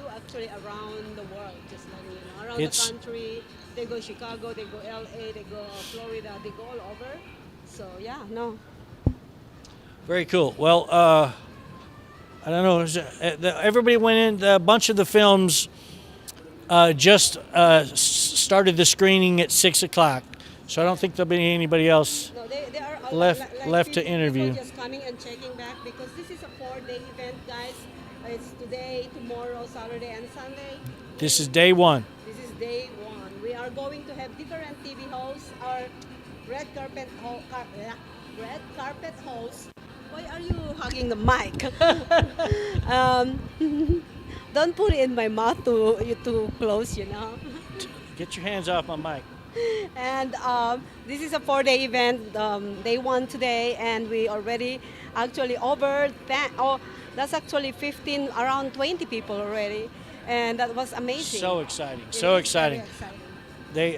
actually around the world, just letting you know, around It's- the country. They go Chicago, they go LA, they go Florida, they go all over. So yeah, no. Very cool. Well, I don't know. Everybody went in. A bunch of the films just started the screening at 6 o'clock, so I don't think there'll be anybody else No, they are all left to interview. People just coming and checking back because this is a 4-day event, guys. It's today, tomorrow, Saturday, and Sunday. This is day one. This is day one. We are going to have different TV hosts. Our red carpet host. Why are you hugging the mic? Don't put it in my mouth too close, you know. Get your hands off my mic. And this is a 4-day event, day one today, and we already actually that's actually 15, around 20 people already, and that was amazing. So exciting. It So is exciting. very exciting. They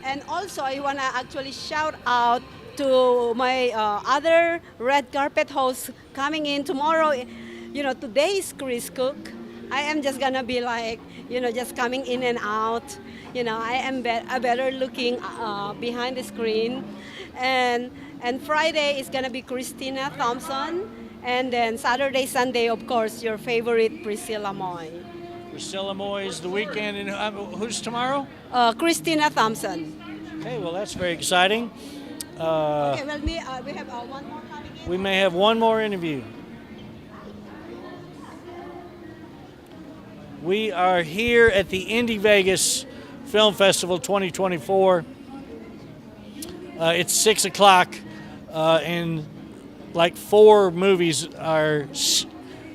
And also, I want to actually shout out to my other red carpet hosts coming in tomorrow. You know, today is Chris Cook. I am just gonna be like, just coming in and out. I am a better looking behind the screen. And Friday is gonna be Christina Thompson. And then Saturday, Sunday, of course, your favorite Priscilla Moy. Priscilla Moy is the weekend, and who's tomorrow? Christina Thompson. Okay, well that's very exciting. Okay, well, we have one more coming in. We may have one more interview. We are here at the Indie Vegas Film Festival 2024. It's 6 o'clock, and like 4 movies are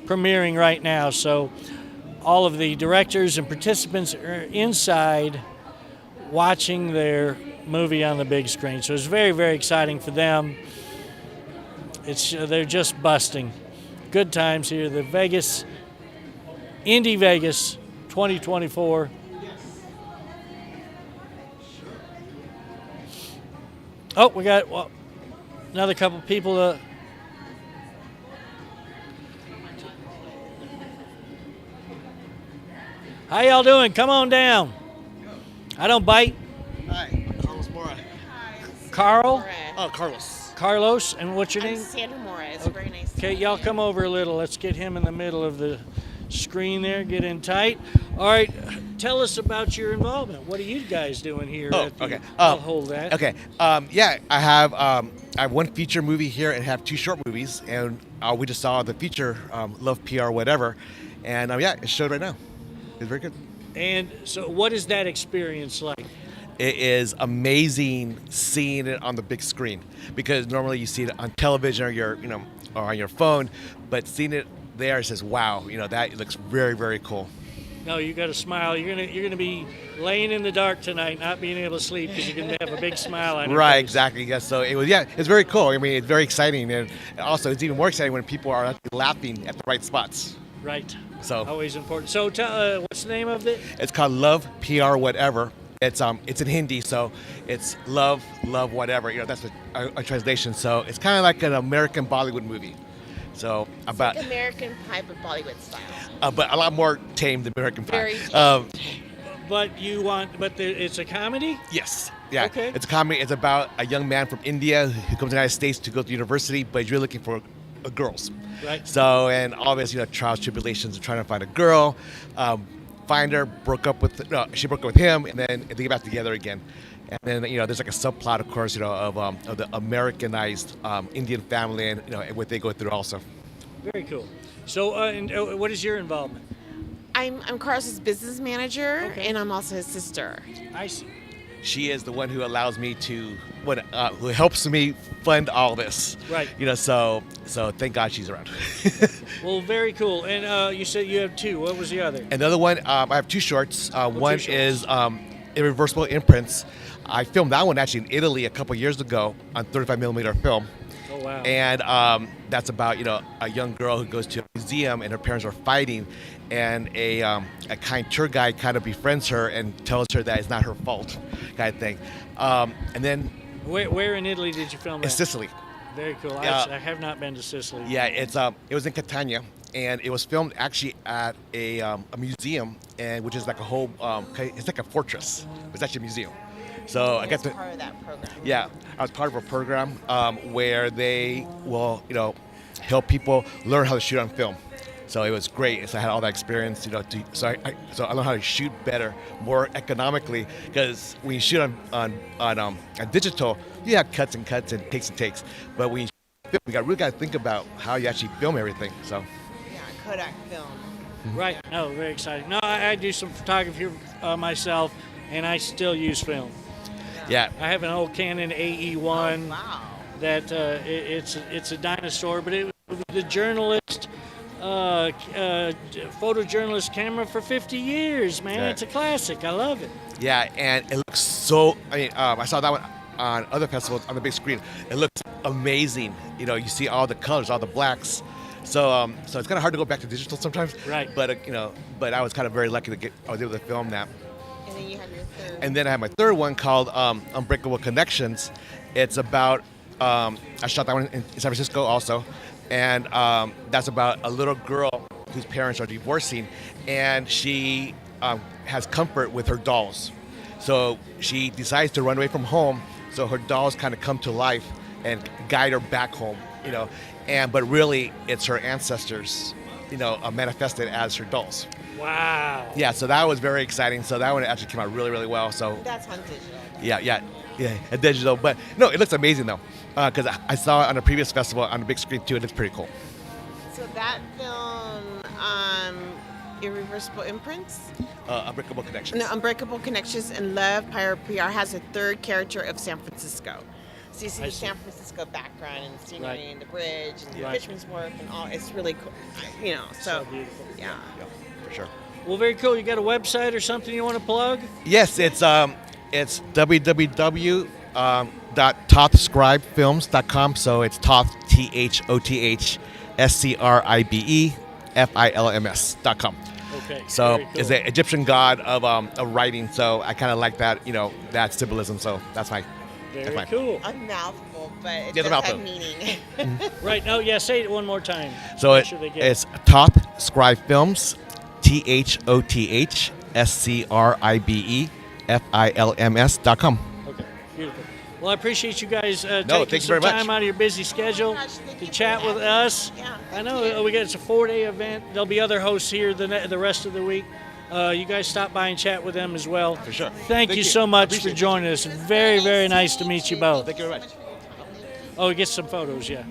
premiering right now. So all of the directors and participants are inside watching their movie on the big screen. So it's very, very exciting for them. They're just busting. Good times here. The Indie Vegas 2024. Oh, we got another couple people. How y'all doing? Come on down. I don't bite. Hi, Carlos Mora. Carl? Oh, Carlos. Carlos, and what's your name? Sandra Mora. It's very nice. Okay, y'all come over a little. Let's get him in the middle of the screen there. Get in tight. All right, tell us about your involvement. What are you guys doing here? Okay. I'll hold that. Okay. Yeah, I have one feature movie here and have 2 short movies, and we just saw the feature, Love PR Whatever, and yeah, it showed right now. It's very good. And so, what is that experience like? It is amazing seeing it on the big screen because normally you see it on television or or on your phone, but seeing it there, it says, "Wow, that looks very, very cool." No, you got to smile. You're gonna be laying in the dark tonight, not being able to sleep because you're gonna have a big smile on your Right, face. exactly. Yeah, so it's very cool. I mean, it's very exciting, and also it's even more exciting when people are actually laughing at the right spots. Right. So always important. So tell what's the name of it? It's called Love PR Whatever. It's in Hindi, so it's love whatever. That's a translation. So it's kind of like an American Bollywood movie. So about like American Pie, but Bollywood style. but a lot more tame than American Pie. Very But it's a comedy? Yes. Yeah. Okay. It's a comedy. It's about a young man from India who comes to the United States to go to university, but he's really looking for girls. Right. So, and obviously, trials, tribulations of trying to find a girl. Find her, she broke up with him, and then they get back together again. And then, there's like a subplot, of course, of the Americanized Indian family and, and what they go through also. Very cool. So, what is your involvement? I'm Carlos's business manager, and I'm also his sister. I see. She is the one who allows me to, who helps me fund all this. Right. So thank God she's around. Well, very cool. And you said you have 2. What was the other? And the other one, I have 2 shorts. One 2 shorts? is Irreversible Imprints. I filmed that one actually in Italy a couple years ago on 35mm film. Oh, wow. And that's about, a young girl who goes to a museum and her parents are fighting, and a kind tour guide kind of befriends her and tells her that it's not her fault, kind of thing. And then... Where in Italy did you film that? In Sicily. Very cool. Yeah. I have not been to Sicily. Yeah, it was in Catania, and it was filmed actually at a museum, and which is like a whole, it's like a fortress. It's actually a museum. So I got to part of that program. Yeah, I was part of a program where they will, help people learn how to shoot on film. So it was great. So I had all that experience, so I learned how to shoot better, more economically. Because when you shoot on digital, you have cuts and takes. But when you film, you really got to think about how you actually film everything. So. Yeah, Kodak film. Right. No, very exciting. No, I do some photography myself, and I still use film. Yeah. I have an old Canon AE1 that it's a dinosaur, but it was the journalist, photojournalist camera for 50 years, man. Yeah. It's a classic. I love it. Yeah, and it looks so. I saw that one on other festivals on the big screen. It looks amazing. You see all the colors, all the blacks. So it's kind of hard to go back to digital sometimes. Right. But but I was kind of very lucky I was able to film that. And then you have your third. And then I have my third one called Unbreakable Connections. It's about, I shot that one in San Francisco also. And that's about a little girl whose parents are divorcing. And she has comfort with her dolls. So she decides to run away from home. So her dolls kind of come to life and guide her back home, But really, it's her ancestors, manifested as her dolls. Wow. Yeah, so that was very exciting. So that one actually came out really, really well. So That's on digital. yeah, digital. But no, it looks amazing though, because I saw it on a previous festival on the big screen too. It looks pretty cool. So that film, Irreversible Imprints? Unbreakable Connections. No, Unbreakable Connections and Love, Pirate PR has a third character of San Francisco. So you see the San Francisco background and the scenery and the bridge and the fisherman's wharf and all. It's really cool, So beautiful. Yeah. For sure. Well, very cool. You got a website or something you want to plug? Yes, it's www.tothscribefilms.com. So it's Toth, THOTHSCRIBEFILMS.com. Okay. So very cool. it's the Egyptian god of writing. So I kind of like that, that symbolism. So that's my. Very cool. A mouthful, but it Yeah, the does have mouthful. meaning. Right. No, yeah, say it one more time. So Make sure they get it. it's Toth Scribe Films, THOTHSCRIBEFILMS.com. Okay, beautiful. Well, I appreciate you guys taking thank you some very much. time out of your busy schedule to chat with us. I know it's a 4-day event. There'll be other hosts here the rest of the week. You guys stop by and chat with them as well. For sure. Thank you so much for joining us. Very, very nice to meet you both. Thank you very much. Oh, get some photos, yeah.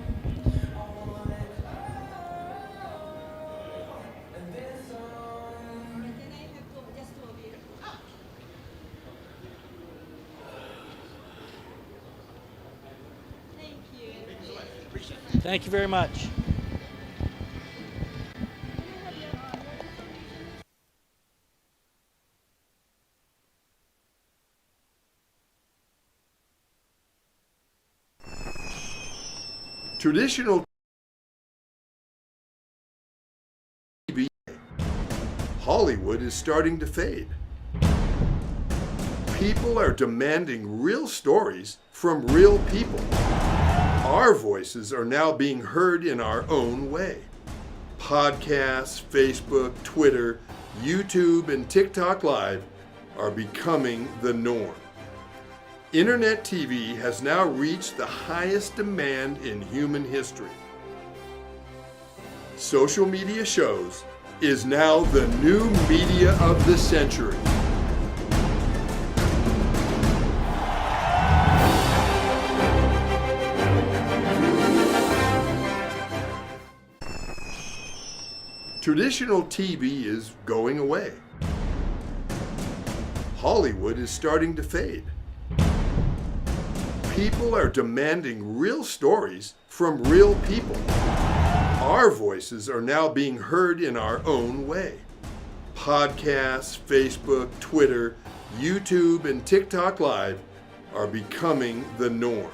Thank you very much. Traditional TV, Hollywood is starting to fade. People are demanding real stories from real people. Our voices are now being heard in our own way. Podcasts, Facebook, Twitter, YouTube, and TikTok Live are becoming the norm. Internet TV has now reached the highest demand in human history. Social media shows is now the new media of the century. Traditional TV is going away. Hollywood is starting to fade. People are demanding real stories from real people. Our voices are now being heard in our own way. Podcasts, Facebook, Twitter, YouTube, and TikTok Live are becoming the norm.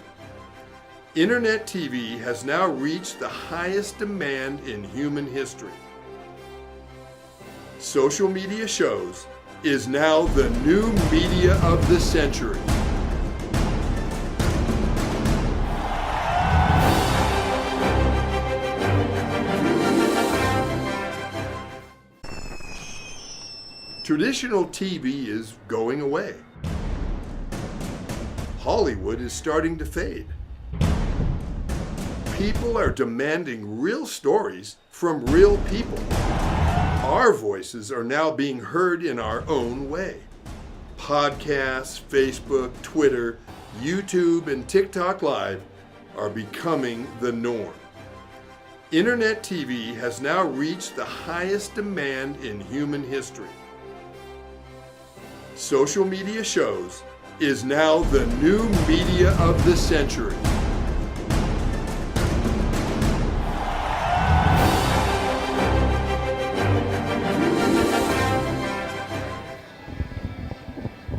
Internet TV has now reached the highest demand in human history. Social media shows is now the new media of the century. Traditional TV is going away. Hollywood is starting to fade. People are demanding real stories from real people. Our voices are now being heard in our own way. Podcasts, Facebook, Twitter, YouTube, and TikTok Live are becoming the norm. Internet TV has now reached the highest demand in human history. Social media shows is now the new media of the century.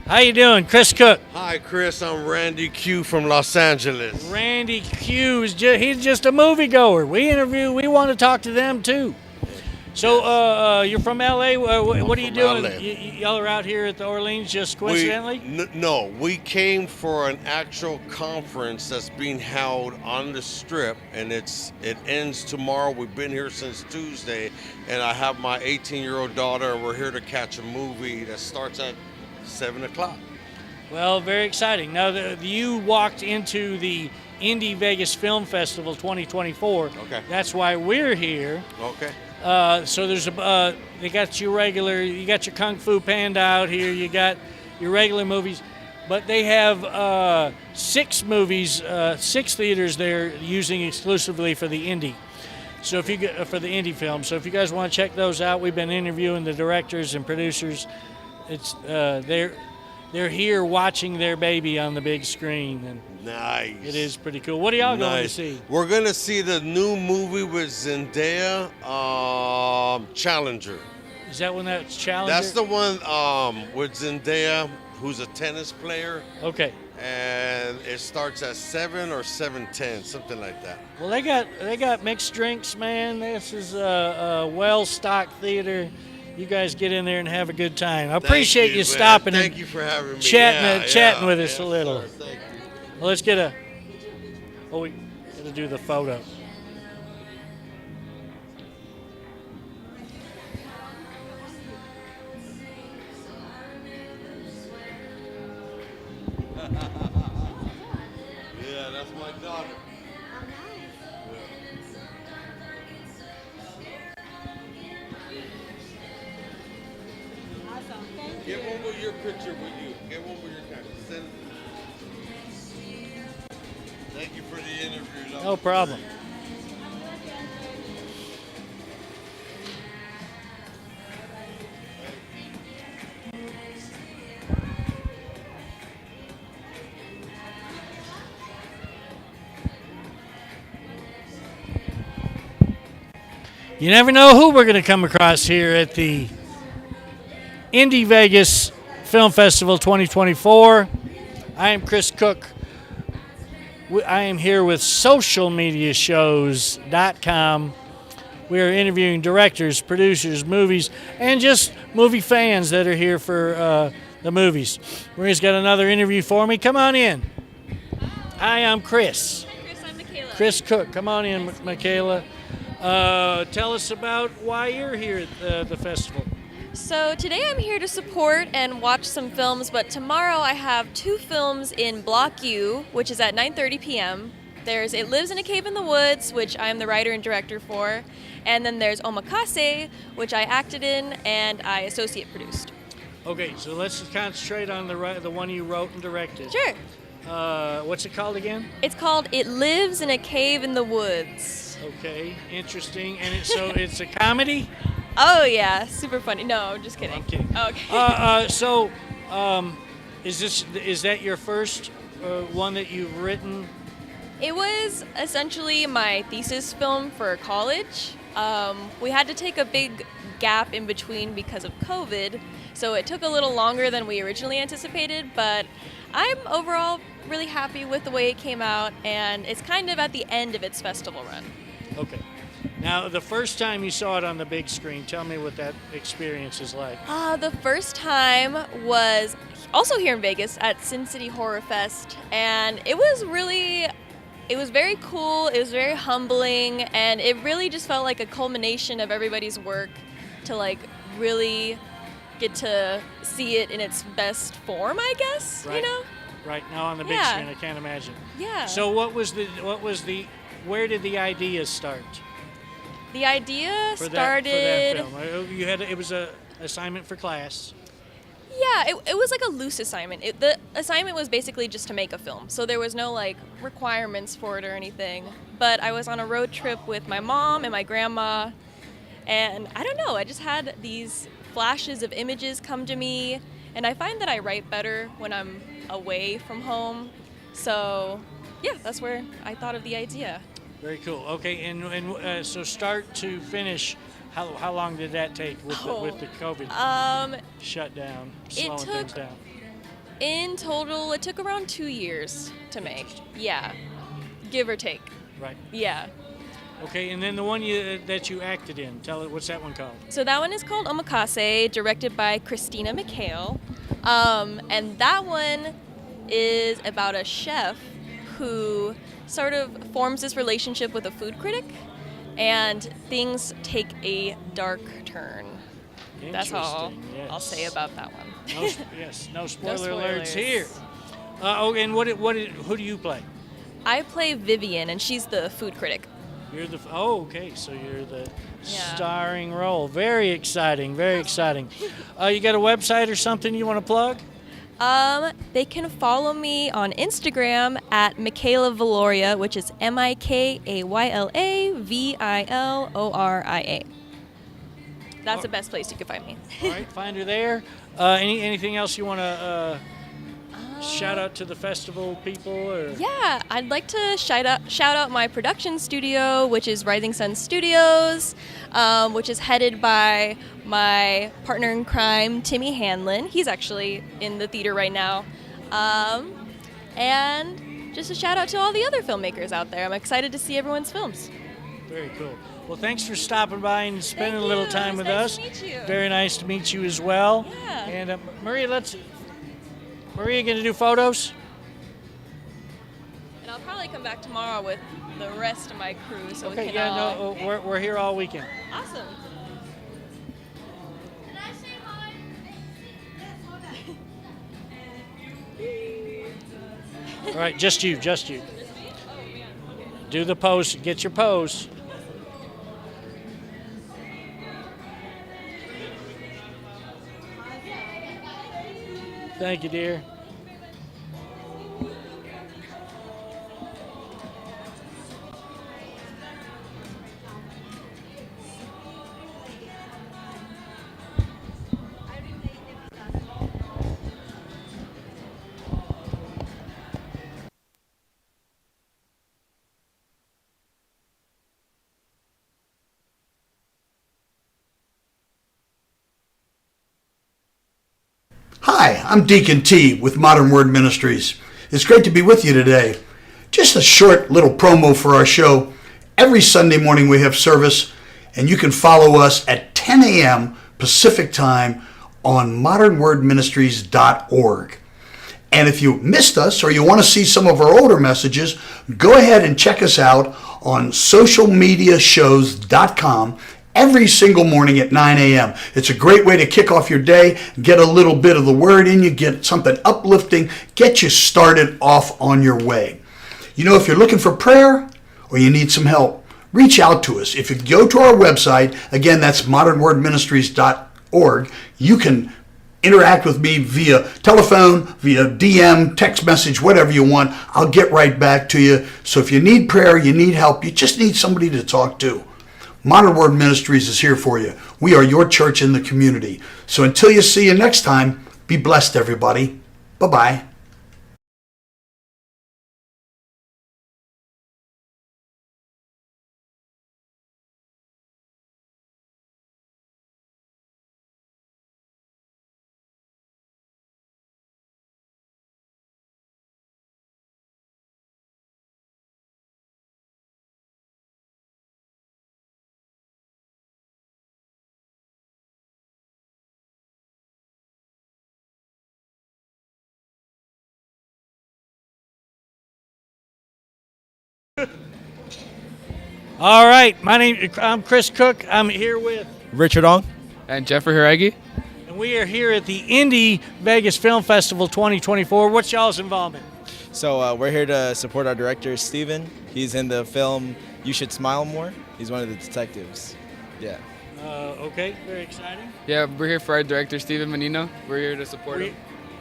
How you doing, Chris Cook? Hi, Chris. I'm Randy Q from Los Angeles. Randy Q is he's just a moviegoer. We want to talk to them too. So you're from LA. What are you doing? LA. Y'all are out here at the Orleans just coincidentally? No, we came for an actual conference that's being held on the Strip, and it ends tomorrow. We've been here since Tuesday, and I have my 18-year-old daughter. We're here to catch a movie that starts at 7 o'clock. Well, very exciting. Now, you walked into the Indie Vegas Film Festival 2024. Okay. That's why we're here. Okay. So there's they got you got your Kung Fu Panda out here, you got your regular movies, but they have 6 movies, 6 theaters they're using exclusively for the indie. So if you for the indie film, so if you guys want to check those out, we've been interviewing the directors and producers. It's they're here watching their baby on the big screen, and nice. It is pretty cool. What are y'all going to see? We're going to see the new movie with Zendaya, Challenger. Is that one that's Challenger? That's the one with Zendaya, who's a tennis player. Okay. And it starts at 7 or 7:10, something like that. Well, they got mixed drinks, man. This is a well-stocked theater. You guys get in there and have a good time. I appreciate you stopping Thank and you for having me. chatting with us a little. Sir, thank you. Well, let's we got to do the photo. Yeah, that's my daughter. Get one with your picture with you. Get one with your camera. Send it. Thank you for the interview. No problem. You never know who we're going to come across here at the Indie Vegas Film Festival 2024. I am Chris Cook. I am here with socialmediashows.com. We are interviewing directors, producers, movies, and just movie fans that are here for the movies. Maria's got another interview for me. Come on in. Hi, I'm Chris. Hi, Chris. I'm Michaela. Chris Cook. Come on in, Michaela. Tell us about why you're here at the festival. So today I'm here to support and watch some films, but tomorrow I have 2 films in Block U, which is at 9:30 p.m. There's It Lives in a Cave in the Woods, which I am the writer and director for, and then there's Omakase, which I acted in and I associate produced. Okay, so let's concentrate on the one you wrote and directed. Sure. What's it called again? It's called It Lives in a Cave in the Woods. Okay, interesting. And it's a comedy? Oh yeah, super funny. No, just kidding. I'm kidding. Oh, okay. Is that your first one that you've written? It was essentially my thesis film for college. We had to take a big gap in between because of COVID, so it took a little longer than we originally anticipated, but I'm overall really happy with the way it came out, and it's kind of at the end of its festival run. Okay. Now, the first time you saw it on the big screen, tell me what that experience is like. The first time was also here in Vegas at Sin City Horror Fest, and it was very cool, it was very humbling, and it really just felt like a culmination of everybody's work to like really get to see it in its best form, I guess. Right. You know. Right now on the big Yeah. screen, I can't imagine. Yeah. So where did the idea start The idea for started. that film? It was a assignment for class. Yeah, it was like a loose assignment. The assignment was basically just to make a film, so there was no like requirements for it or anything. But I was on a road trip with my mom and my grandma, and I don't know, I just had these flashes of images come to me, and I find that I write better when I'm away from home. So yeah, that's where I thought of the idea. Very cool. Okay, and so start to finish, how long did that take with the COVID shutdown, slowing things down? In total, it took around 2 years to make. Yeah, give or take. Right. Yeah. Okay, and then the one that you acted in, tell it, what's that one called? So that one is called Omakase, directed by Christina McHale. And that one is about a chef who sort of forms this relationship with a food critic, and things take a dark turn. That's all I'll say about that one. No spoiler alerts spoilers. here. And who do you play? I play Vivian, and she's the food critic. You're okay, so you're the starring role. Very exciting, very exciting. You got a website or something you want to plug? They can follow me on Instagram at Michaela Valoria, which is MIKAYLAVILORIA. That's the best place you can find me. All right, find her there. Anything else you want to shout out to the festival people? Or? Yeah, I'd like to shout out my production studio, which is Rising Sun Studios, which is headed by my partner in crime, Timmy Hanlon. He's actually in the theater right now. And just a shout out to all the other filmmakers out there. I'm excited to see everyone's films. Very cool. Well, thanks for stopping by and spending a little time with us. Nice to meet you. Very nice to meet you as well. Yeah. And Maria, going to do photos? And I'll probably come back tomorrow with the rest of my crew, so we Okay, can all... we're here all weekend. Awesome. All right, just you. Do the pose, get your pose. Thank you, dear. Hi, I'm Deacon T with Modern Word Ministries. It's great to be with you today. Just a short little promo for our show. Every Sunday morning we have service, and you can follow us at 10 a.m. Pacific Time on modernwordministries.org. And if you missed us or you want to see some of our older messages, go ahead and check us out on socialmediashows.com every single morning at 9 a.m. It's a great way to kick off your day, get a little bit of the word in you, get something uplifting, get you started off on your way. You know, if you're looking for prayer or you need some help, reach out to us. If you go to our website, again, that's modernwordministries.org, you can interact with me via telephone, via DM, text message, whatever you want. I'll get right back to you. So if you need prayer, you need help, you just need somebody to talk to, Modern Word Ministries is here for you. We are your church in the community. So until you see you next time, be blessed, everybody. Bye-bye. All right, I'm Chris Cook. I'm here with Richard Ong and Jeffrey Hiragi. And we are here at the Indie Vegas Film Festival 2024. What's y'all's involvement? So we're here to support our director, Steven. He's in the film You Should Smile More. He's one of the detectives. Yeah. Okay, very exciting. Yeah, we're here for our director, Steven Menino. We're here to support him.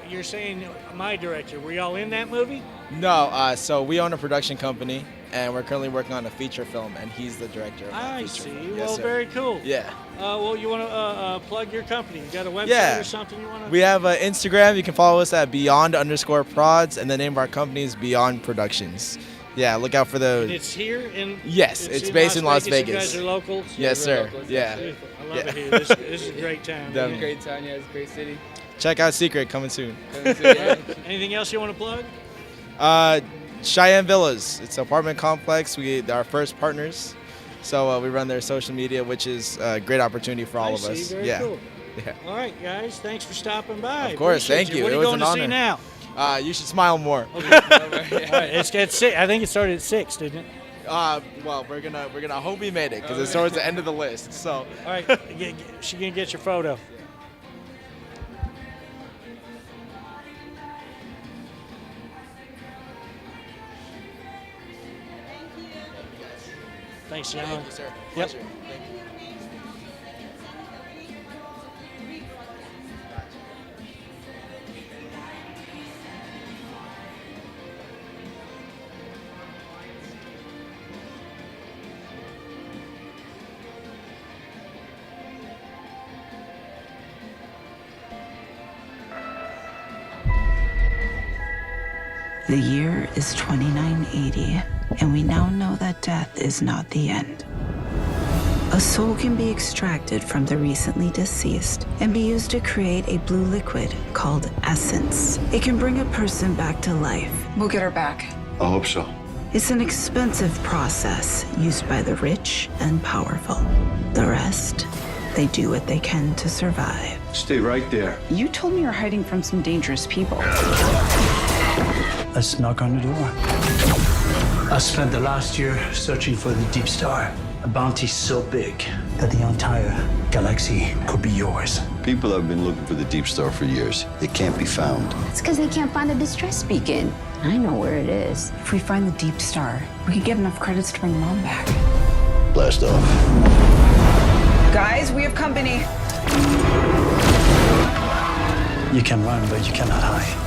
You're saying my director. Were y'all in that movie? No, so we own a production company, and we're currently working on a feature film, and he's the director of that I feature see. film. Well, Yes, sir. very cool. Yeah. Well, you want to plug your company? You got a website Yeah. or something you want to? We have Instagram. You can follow us at beyond_prods, and the name of our company is Beyond Productions. Yeah, look out for those. And it's here in. Yes, it's based in Las You Vegas. guys are locals. Yes, sir. locals. Yeah. Beautiful. I love Yeah. it here. This is a great town. Definitely. Great town, yeah, it's a great city. Check out Secret, coming soon. Anything else you want to plug? Cheyenne Villas. It's an apartment complex. We are first partners, so we run their social media, which is a great opportunity for all I of see. us. Very Yeah. cool. Yeah. All right, guys. Thanks for stopping by. Of course. Appreciate Thank you. What It are you was going an to see honor. now? You Should Smile More. Okay. All right. It's at 6. I think it started at 6, didn't it? Well, we're gonna hope we made it because it's towards the end of the list. So. All right. She can get your photo. Thanks, gentlemen. Thank you, sir. Yep. Pleasure. Thank you. The year is 2980, and we now know that death is not the end. A soul can be extracted from the recently deceased and be used to create a blue liquid called essence. It can bring a person back to life. We'll get her back. I hope so. It's an expensive process used by the rich and powerful. The rest, they do what they can to survive. Stay right there. You told me you're hiding from some dangerous people. Let's knock on the door. I spent the last year searching for the Deep Star, a bounty so big that the entire galaxy could be yours. People have been looking for the Deep Star for years. It can't be found. It's because they can't find the distress beacon. I know where it is. If we find the Deep Star, we could get enough credits to bring Mom back. Blast off. Guys, we have company. You can run, but you cannot hide.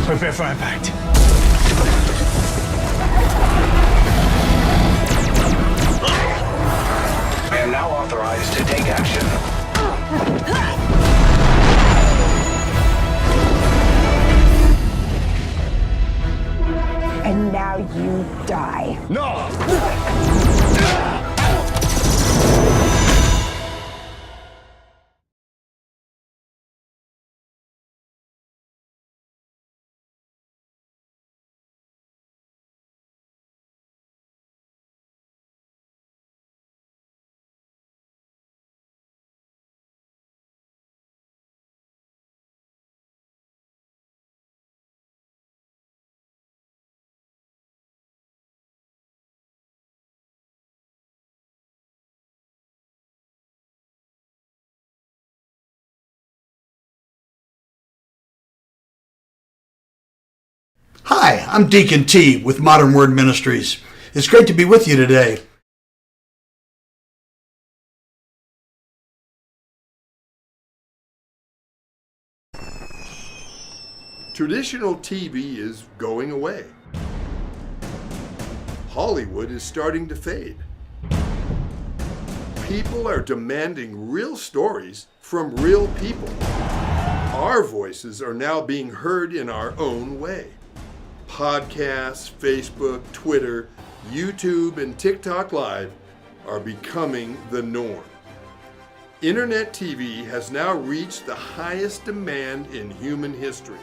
Prepare for impact. I am now authorized to take action. And now you die. No! Hi, I'm Deacon T with Modern Word Ministries. It's great to be with you today. Traditional TV is going away. Hollywood is starting to fade. People are demanding real stories from real people. Our voices are now being heard in our own way. Podcasts, Facebook, Twitter, YouTube, and TikTok Live are becoming the norm. Internet TV has now reached the highest demand in human history.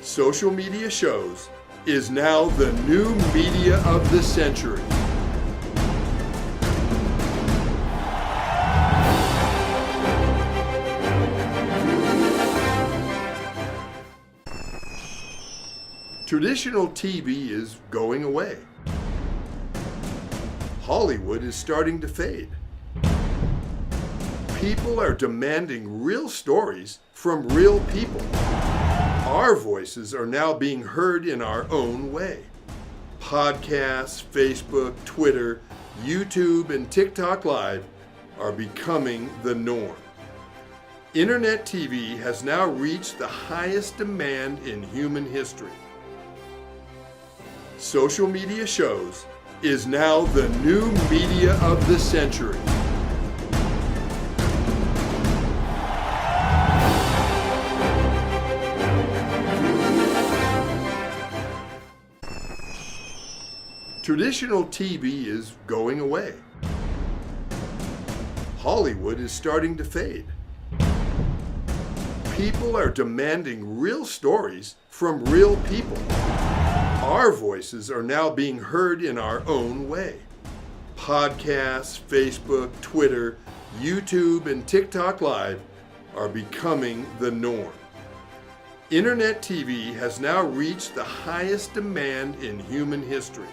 Social media shows is now the new media of the century. Traditional TV is going away. Hollywood is starting to fade. People are demanding real stories from real people. Our voices are now being heard in our own way. Podcasts, Facebook, Twitter, YouTube, and TikTok Live are becoming the norm. Internet TV has now reached the highest demand in human history. Social media shows is now the new media of the century. Traditional TV is going away. Hollywood is starting to fade. People are demanding real stories from real people. Our voices are now being heard in our own way. Podcasts, Facebook, Twitter, YouTube, and TikTok Live are becoming the norm. Internet TV has now reached the highest demand in human history.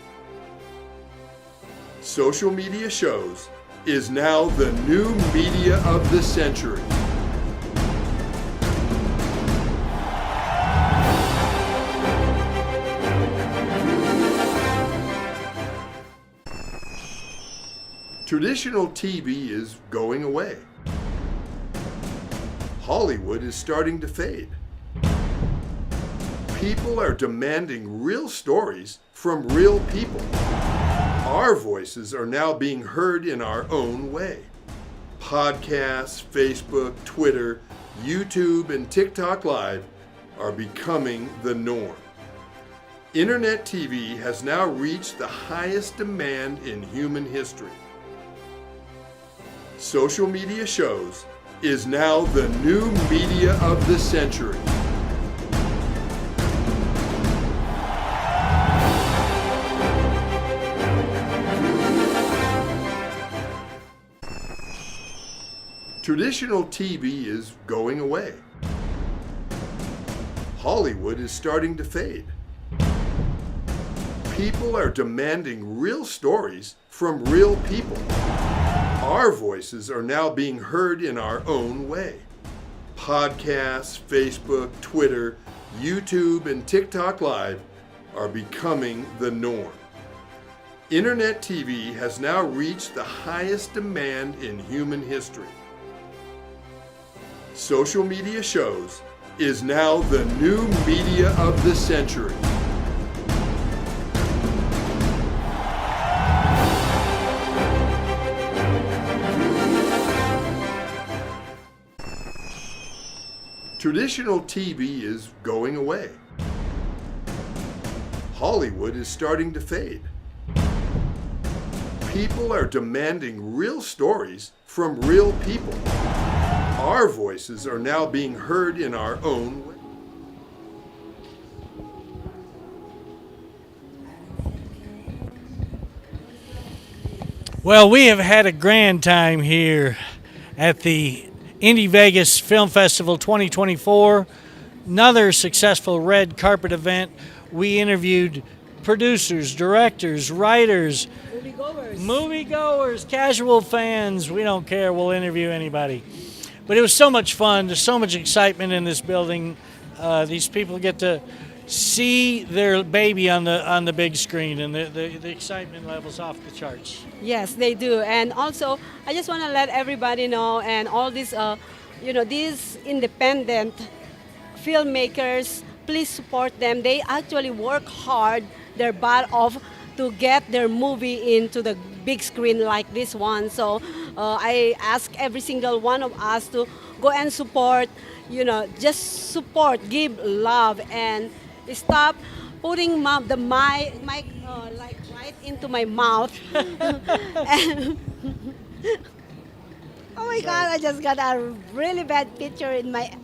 Social media shows is now the new media of the century. Traditional TV is going away. Hollywood is starting to fade. People are demanding real stories from real people. Our voices are now being heard in our own way. Podcasts, Facebook, Twitter, YouTube, and TikTok Live are becoming the norm. Internet TV has now reached the highest demand in human history. Social media shows is now the new media of the century. Traditional TV is going away. Hollywood is starting to fade. People are demanding real stories from real people. Our voices are now being heard in our own way. Podcasts, Facebook, Twitter, YouTube, and TikTok Live are becoming the norm. Internet TV has now reached the highest demand in human history. Social media shows is now the new media of the century. Traditional TV is going away. Hollywood is starting to fade. People are demanding real stories from real people. Our voices are now being heard in our own way. Well, we have had a grand time here at the Indie Vegas Film Festival 2024. Another successful red carpet event. We interviewed producers, directors, writers, moviegoers, casual fans. We don't care. We'll interview anybody. But it was so much fun. There's so much excitement in this building. These people get to see their baby on the big screen, and the excitement level's off the charts. Yes, they do. And also, I just want to let everybody know, and all these, these independent filmmakers, please support them. They actually work hard, their butt off, to get their movie into the big screen like this one. So I ask every single one of us to go and support, just support, give love, and stop putting the mic like right into my mouth. And oh my God, I just got a really bad picture in my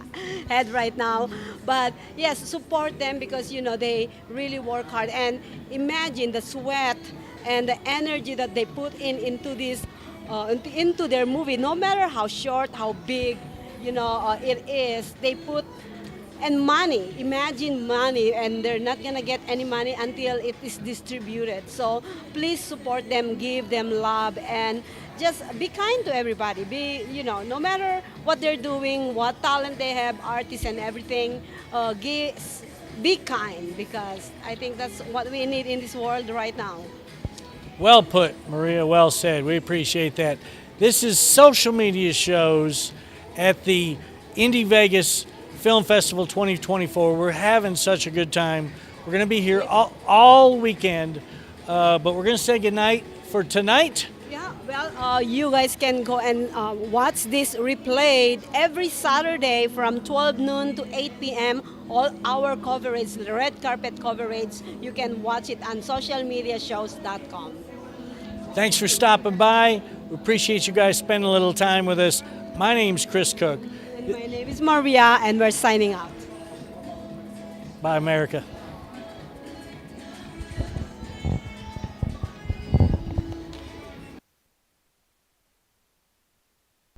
head right now. But yes, support them because, they really work hard. And imagine the sweat and the energy that they put into this, into their movie. No matter how short, how big, it is, they put And money, imagine money, and they're not gonna get any money until it is distributed. So please support them, give them love, and just be kind to everybody. No matter what they're doing, what talent they have, artists and everything, be kind, because I think that's what we need in this world right now. Well put, Maria. Well said. We appreciate that. This is Social Media Shows at the Indie Vegas Film Festival 2024. We're having such a good time. We're going to be here all weekend, but we're going to say goodnight for tonight. Yeah, well, you guys can go and watch this replayed every Saturday from 12 noon to 8 p.m. All our coverage, the red carpet coverage, you can watch it on socialmediashows.com. Thanks for stopping by. We appreciate you guys spending a little time with us. My name's Chris Cook. And my name is Maria, and we're signing out. Bye, America.